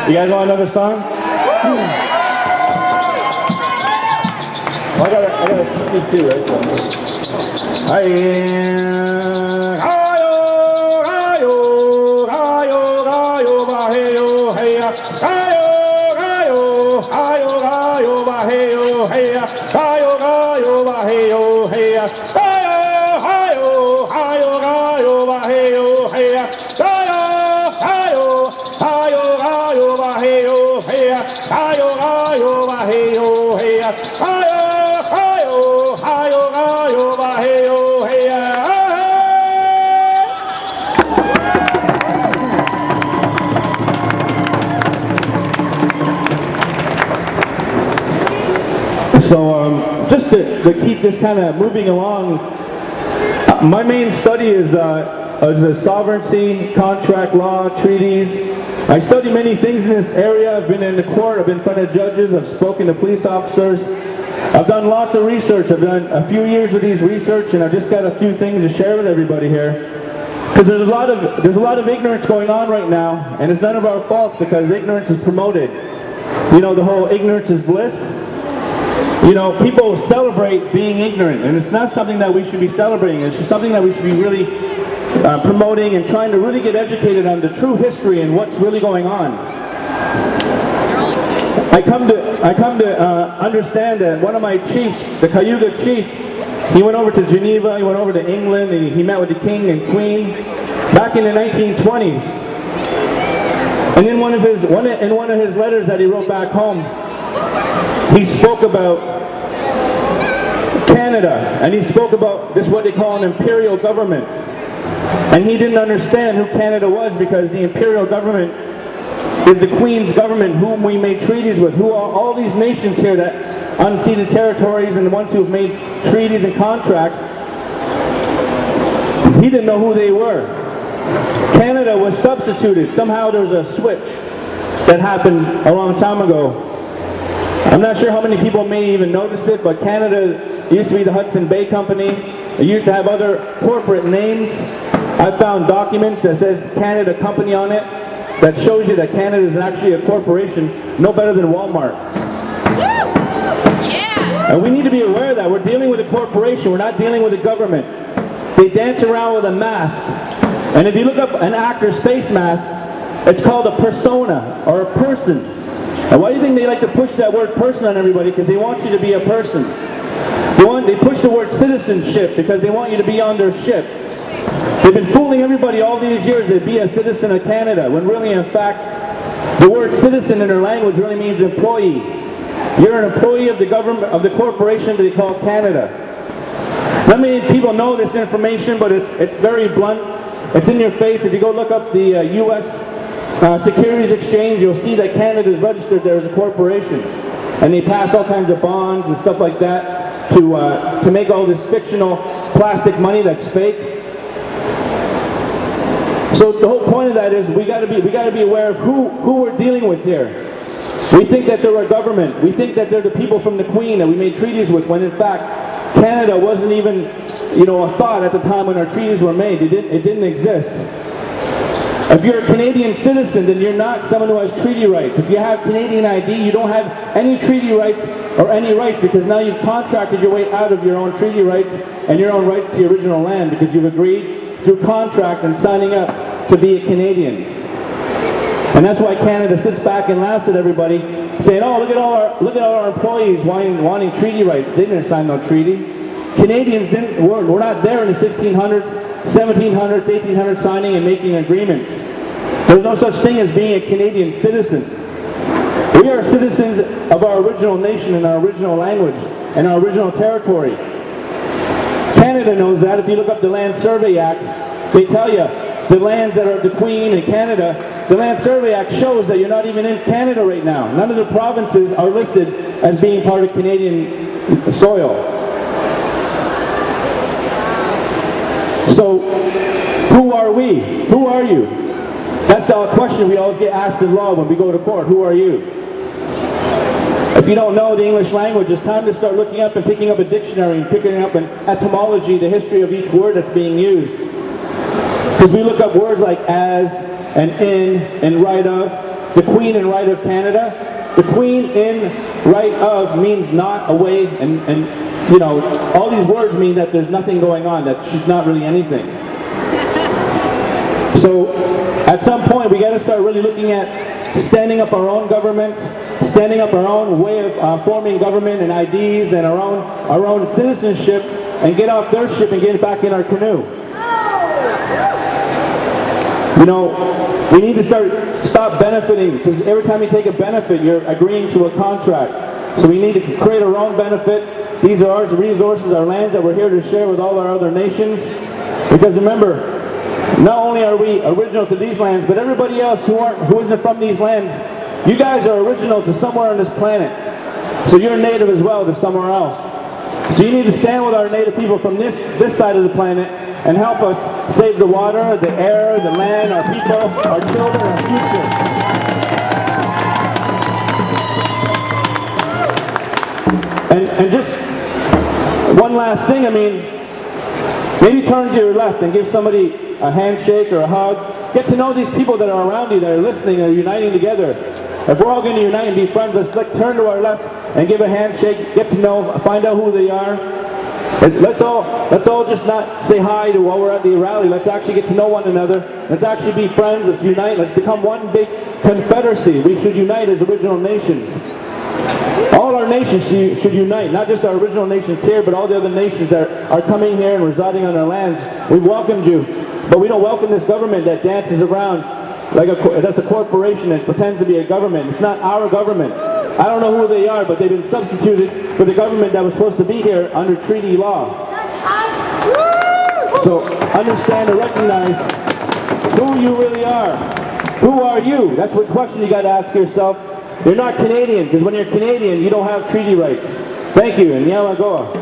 You guys want another song? Well, I gotta speak too, So just to keep this kind of moving along, my main study is sovereignty, contract law, treaties. I study many things in this area. I've been in the court, I've been in front of judges, I've spoken to police officers. I've done lots of research. I've done a few years of these research, and I've just got a few things to share with everybody here. Because there's a lot of ignorance going on right now, and it's none of our fault because ignorance is promoted. You know, the whole ignorance is bliss. You know, people celebrate being ignorant, and it's not something that we should be celebrating. It's just something that we should be really promoting and trying to really get educated on the true history and what's really going on. I come to understand that one of my chiefs, the Cayuga chief, he went over to Geneva, he went over to England, and he met with the king and queen back in the 1920s. And in one of his letters that he wrote back home, he spoke about Canada, and he spoke about this, what they call an imperial government. And he didn't understand who Canada was because the imperial government is the Queen's government, whom we made treaties with, who are all these nations here that unceded territories and the ones who have made treaties and contracts. He didn't know who they were. Canada was substituted. Somehow there was a switch that happened a long time ago. I'm not sure how many people may even notice it, but Canada used to be the Hudson Bay Company. It used to have other corporate names. I found documents that says Canada Company on it that shows you that Canada is actually a corporation, no better than Walmart. Yeah. And we need to be aware that we're dealing with a corporation, we're not dealing with a government. They dance around with a mask. And if you look up an actor's face mask, it's called a persona, or a person. And why do you think they like to push that word person on everybody? Because they want you to be a person. They push the word citizenship because they want you to be on their ship. They've been fooling everybody all these years to be a citizen of Canada, when really, in fact, the word citizen in their language really means employee. You're an employee of the government, of the corporation that they call Canada. Not many people know this information, but it's very blunt. It's in your face. If you go look up the U.S. Securities Exchange, you'll see that Canada is registered there as a corporation. And they pass all kinds of bonds and stuff like that to make all this fictional plastic money that's fake. So the whole point of that is we got to be aware of who we're dealing with here. We think that they're our government. We think that they're the people from the Queen that we made treaties with, when in fact Canada wasn't even, a thought at the time when our treaties were made. It didn't exist. If you're a Canadian citizen, then you're not someone who has treaty rights. If you have Canadian ID, you don't have any treaty rights or any rights, because now you've contracted your way out of your own treaty rights and your own rights to your original land, because you've agreed through contract and signing up to be a Canadian. And that's why Canada sits back and laughs at everybody, saying, "Oh, look at all our employees wanting treaty rights." They didn't sign no treaty. Canadians were not there in the 1600s, 1700s, 1800s signing and making agreements. There's no such thing as being a Canadian citizen. We are citizens of our original nation and our original language and our original territory. Canada knows that. If you look up the Land Survey Act, they tell you the lands that are the Queen and Canada, the Land Survey Act shows that you're not even in Canada right now. None of the provinces are listed as being part of Canadian soil. So, who are we? Who are you? That's the question we always get asked in law when we go to court. Who are you? If you don't know the English language, it's time to start looking up and picking up a dictionary and picking up an etymology, the history of each word that's being used. Because we look up words like as and in and right of. The Queen and right of Canada. The Queen in right of means not, away, and all these words mean that there's nothing going on, that she's not really anything. So at some point we got to start really looking at standing up our own governments, standing up our own way of forming government and IDs and our own citizenship, and get off their ship and get back in our canoe. We need to stop benefiting, because every time you take a benefit, you're agreeing to a contract. So we need to create our own benefit. These are our resources, our lands that we're here to share with all our other nations. Because remember, not only are we original to these lands, but everybody else who isn't from these lands, you guys are original to somewhere on this planet. So you're native as well to somewhere else. So you need to stand with our native people from this side of the planet and help us save the water, the air, the land, our people, our children, our future. And just one last thing, maybe turn to your left and give somebody a handshake or a hug. Get to know these people that are around you, that are listening, that are uniting together. If we're all going to unite and be friends, let's turn to our left and give a handshake, get to know, find out who they are. Let's all just not say hi while we're at the rally. Let's actually get to know one another. Let's actually be friends. Let's unite. Let's become one big confederacy. We should unite as original nations. All our nations should unite, not just our original nations here, but all the other nations that are coming here and residing on our lands. We've welcomed you, but we don't welcome this government that dances around like that's a corporation that pretends to be a government. It's not our government. I don't know who they are, but they've been substituted for the government that was supposed to be here under treaty law. So understand and recognize who you really are. Who are you? That's what question you got to ask yourself. You're not Canadian, because when you're Canadian, you don't have treaty rights. Thank you, and Yamagoa.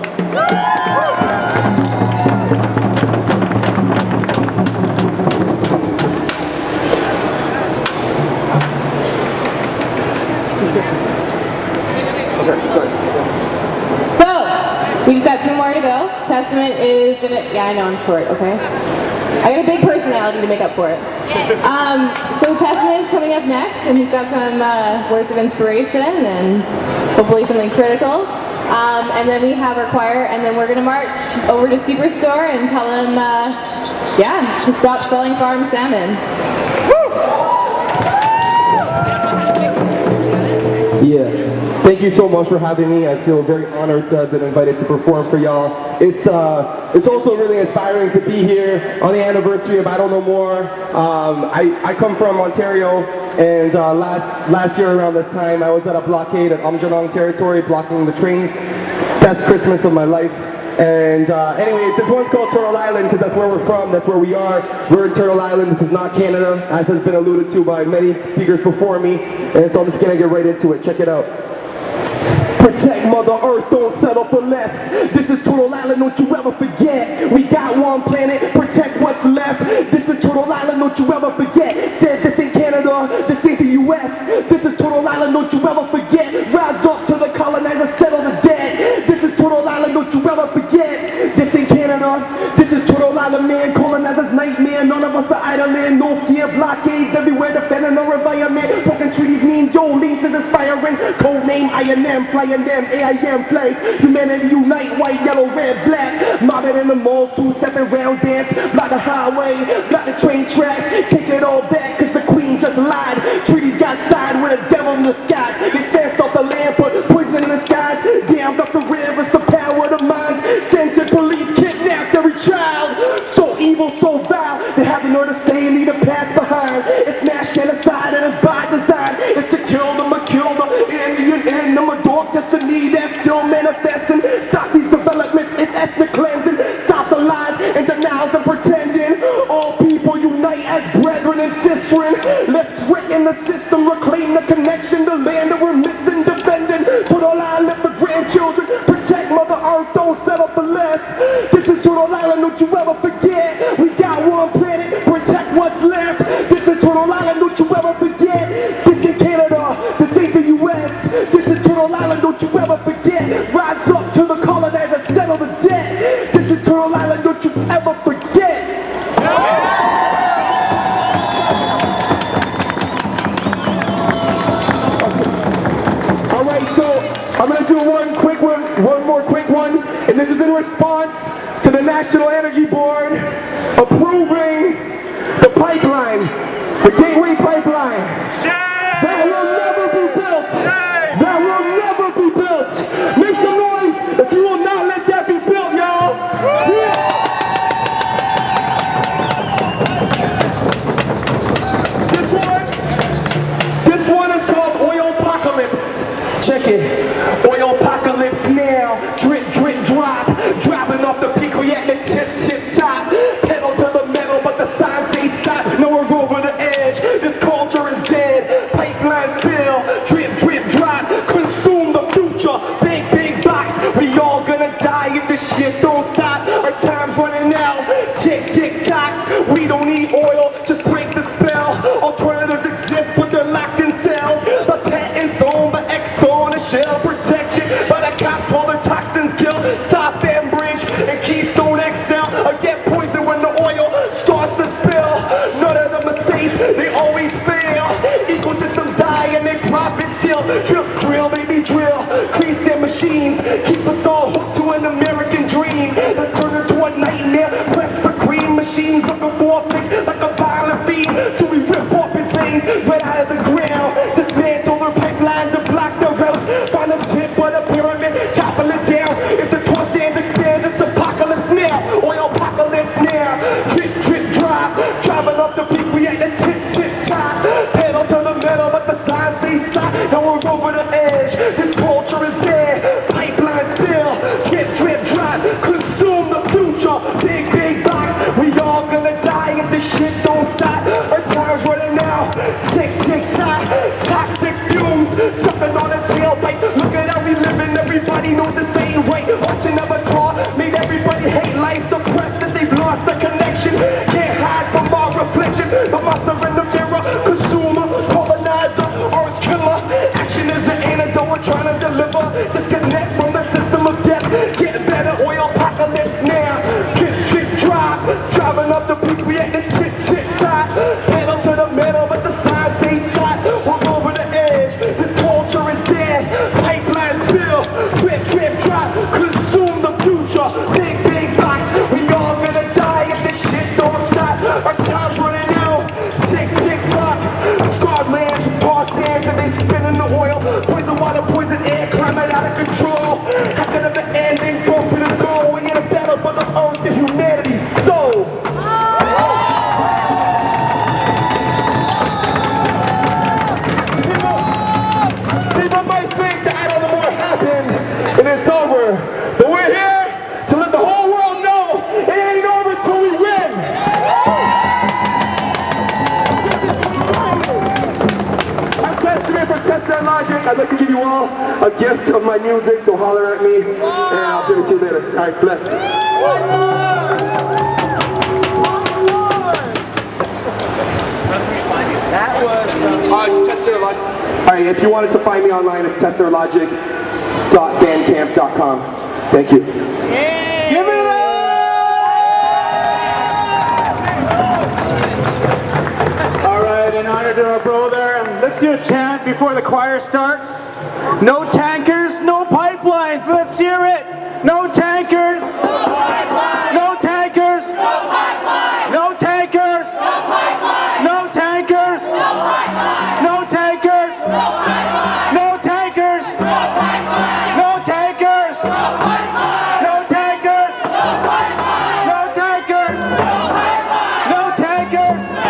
So, we just got 2 more to go. Testament is gonna, yeah, I know I'm short, okay? I got a big personality to make up for it. So Testament's coming up next, and he's got some words of inspiration and hopefully something critical. And then we have our choir, and then we're gonna march over to Superstore and tell him, to stop selling farm salmon. Yeah. Thank you so much for having me. I feel very honored to have been invited to perform for y'all. It's also really inspiring to be here on the anniversary of I Don't Know More. I come from Ontario, and last year around this time I was at a blockade at Amjanong territory blocking the trains. Best Christmas of my life. And anyways, this one's called Turtle Island because that's where we're from, that's where we are. We're in Turtle Island, this is not Canada, as has been alluded to by many speakers before me. And so I'm just gonna get right into it, check it out. Protect Mother Earth, don't settle for less. This is Turtle Island, don't you ever forget. We got one planet, protect what's left. This is Turtle Island, don't don't you ever forget. Said this ain't Canada, this ain't the US. This is Turtle Island, don't you ever forget. Rise up to the colonizer, settle the debt. This is Turtle Island, don't you ever forget. This ain't Canada, this is Turtle Island, man. Colonizer's nightmare, none of us are idling. No fear, blockades everywhere, defending our environment. Broken treaties means your lease is inspiring. Code name INM, flying them, AIM flags. Humanity unite, white, yellow, red, black. Mobbing in the malls, two-stepping round dance. Block the highway, block the train tracks. Take it all back, cause the queen just lied. Treaties got side with a devil in the skies. They fenced off the land, put poison in the skies. Damned up the rivers, the power of the minds. Sent to police, kidnapped every child. So evil, so vile, they have the nerve to say leave the past behind. It's mass genocide and it's by design. It's to kill them or kill the Indian and them. A dark destiny that's still manifesting. Stop these developments, it's ethnic cleansing. Stop the lies and denials and pretending. All people unite as brethren and sistren. Let's threaten the system, reclaim the connection. The land that we're missing, defending. Turtle Island, lift the grandchildren. Protect Mother Earth, don't settle for less. This is Turtle Island, don't you ever forget. We got one planet, protect what's left. This is Turtle Island, don't you ever forget. This ain't Canada, this ain't the US. This is Turtle Island, don't you ever forget. Rise up to the colonizer, settle the debt. This is Turtle Island, don't you ever forget. Alright, so I'm gonna do one more quick one, and this is in response to the National Energy Board approving the pipeline, the Gateway Pipeline. That will never be built. That will never be built. Make some noise if you will not let that be built, y'all. Yeah. This one is called Oil Apocalypse. Check it. Oil apocalypse now. Drip, drip, drop. Dropping off the peak, we at the tip, tip top. Pedal to the metal, but the signs say stop. No, we're over the edge. This culture is dead. Pipeline spill. Drip, drip, drop. Consume the future. Big, big box. We all gonna die if this shit don't stop. Our time's running out. Tick, tick, tock. We don't need oil. Just break the spell. Alternatives exist, but they're locked in cells. But patents owned by Exxon and Shell, protected by the cops while their toxins kill. Stop Enbridge and Keystone XL. Or get poisoned when the oil starts to spill. None of them are safe, they always fail. Ecosystems die and they profit still. Drill, drill, baby, drill. Crease their machines. Keep us all hooked to an American dream. Let's turn into a nightmare. Press for cream machines looking for a fix like a violent fiend. So we rip off his veins right out of the ground. Dismantle their pipelines and block their routes. Find a tip of the pyramid, topple it down. If the tar sands expands, it's apocalypse now. Oil apocalypse now. Drip, drip, drop. Driving up the peak, we at the tip, tip, top. Pedal to the metal, but the signs say stop. Now we're over the edge. This culture is dead. Pipeline still. Drip, drip, drop. Consume the future. Big, big box. We all gonna die if this shit don't stop. Our time's running out. Tick, tick, tock. Toxic fumes. Sucking on a tailpipe. Look at how we living. Everybody knows this ain't right. Watching Avatar made everybody hate life. Depressed that they've lost the connection. Can't hide from our reflection. The monster in the mirror. Consumer, colonizer, earth killer. Action is an antidote we're trying to deliver. Disconnect from the system of death. Get better, oil apocalypse now. Drip, drip, drop. Driving up the peak, we at the tip, tip, top. Pedal to the metal, but the signs say stop. We're over the edge. This culture is dead. Pipeline spill. Drip, drip, drop. Consume the future. Big, big box. We all gonna die if this shit don't stop. Our time's running out. Tick, tick, tock. Scarred lands with tar sands and they spinning the oil. Poison water, poison air, climate out of control. How could have an ending? Bumping and going in a battle for the earth and humanity's soul. People might think that I don't know what happened and it's over. But we're here to let the whole world know it ain't over till we win. I'm Testament for Test and Logic. I'd like to give you all a gift of my music, so holler at me and I'll give it to you later. All right, bless you. That was Test Their Logic. All right, if you wanted to find me online, it's testtheirlogic.bandcamp.com. Thank you. Give it up! All right, in honor to our bro there, let's do a chant before the choir starts. No tankers, no pipelines. Let's hear it. No tankers. No pipelines. No tankers. No pipelines. No tankers. No pipelines. No tankers. No pipelines. No tankers. No pipelines. No tankers. No pipelines. No tankers. No pipelines. No tankers. No pipelines. No tankers. No pipelines. No tankers. No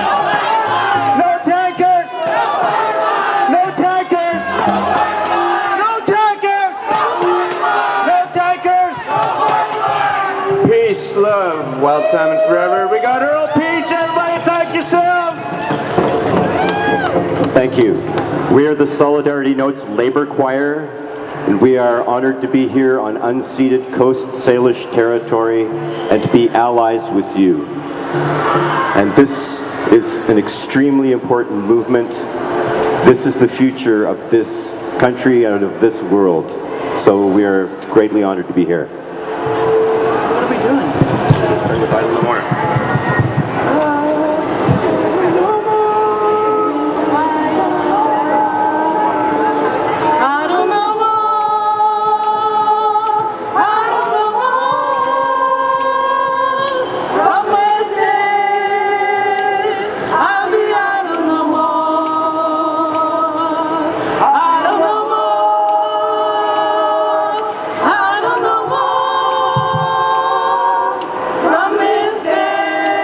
pipelines. No tankers. No tankers. No tankers. No tankers. Peace, love, wild salmon forever. We got Earl Peach. Everybody, thank yourselves. Thank you. We are the Solidarity Notes Labor Choir, and we are honored to be here on unceded Coast Salish territory and to be allies with you. And this is an extremely important movement. This is the future of this country and of this world. So we are greatly honored to be here. What are we doing? Starting with I Don't Know More. From this day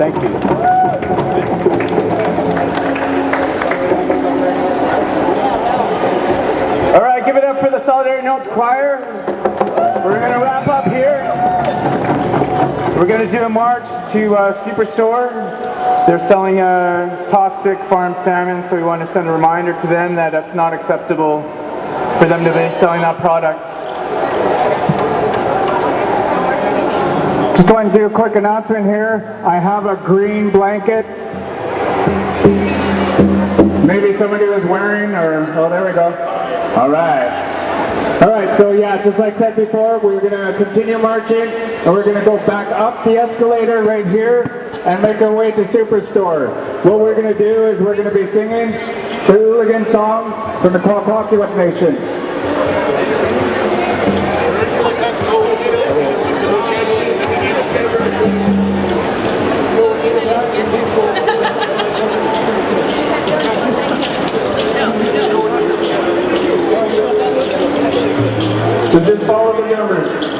Thank you. All right, give it up for the Solidarity Notes Choir. We're going to wrap up here. We're going to do a march to Superstore. They're selling toxic farm salmon, so we want to send a reminder to them that it's not acceptable for them to be selling that product. Just want to do a quick announcement here. I have a green blanket. Maybe somebody was wearing, or, oh, there we go. All right. All right, so yeah, just like I said before, we're going to continue marching, and we're going to go back up the escalator right here and make our way to Superstore. What we're going to do is we're going to be singing the hooligan song from the Kwakwaka'wakw Nation. So just follow the numbers.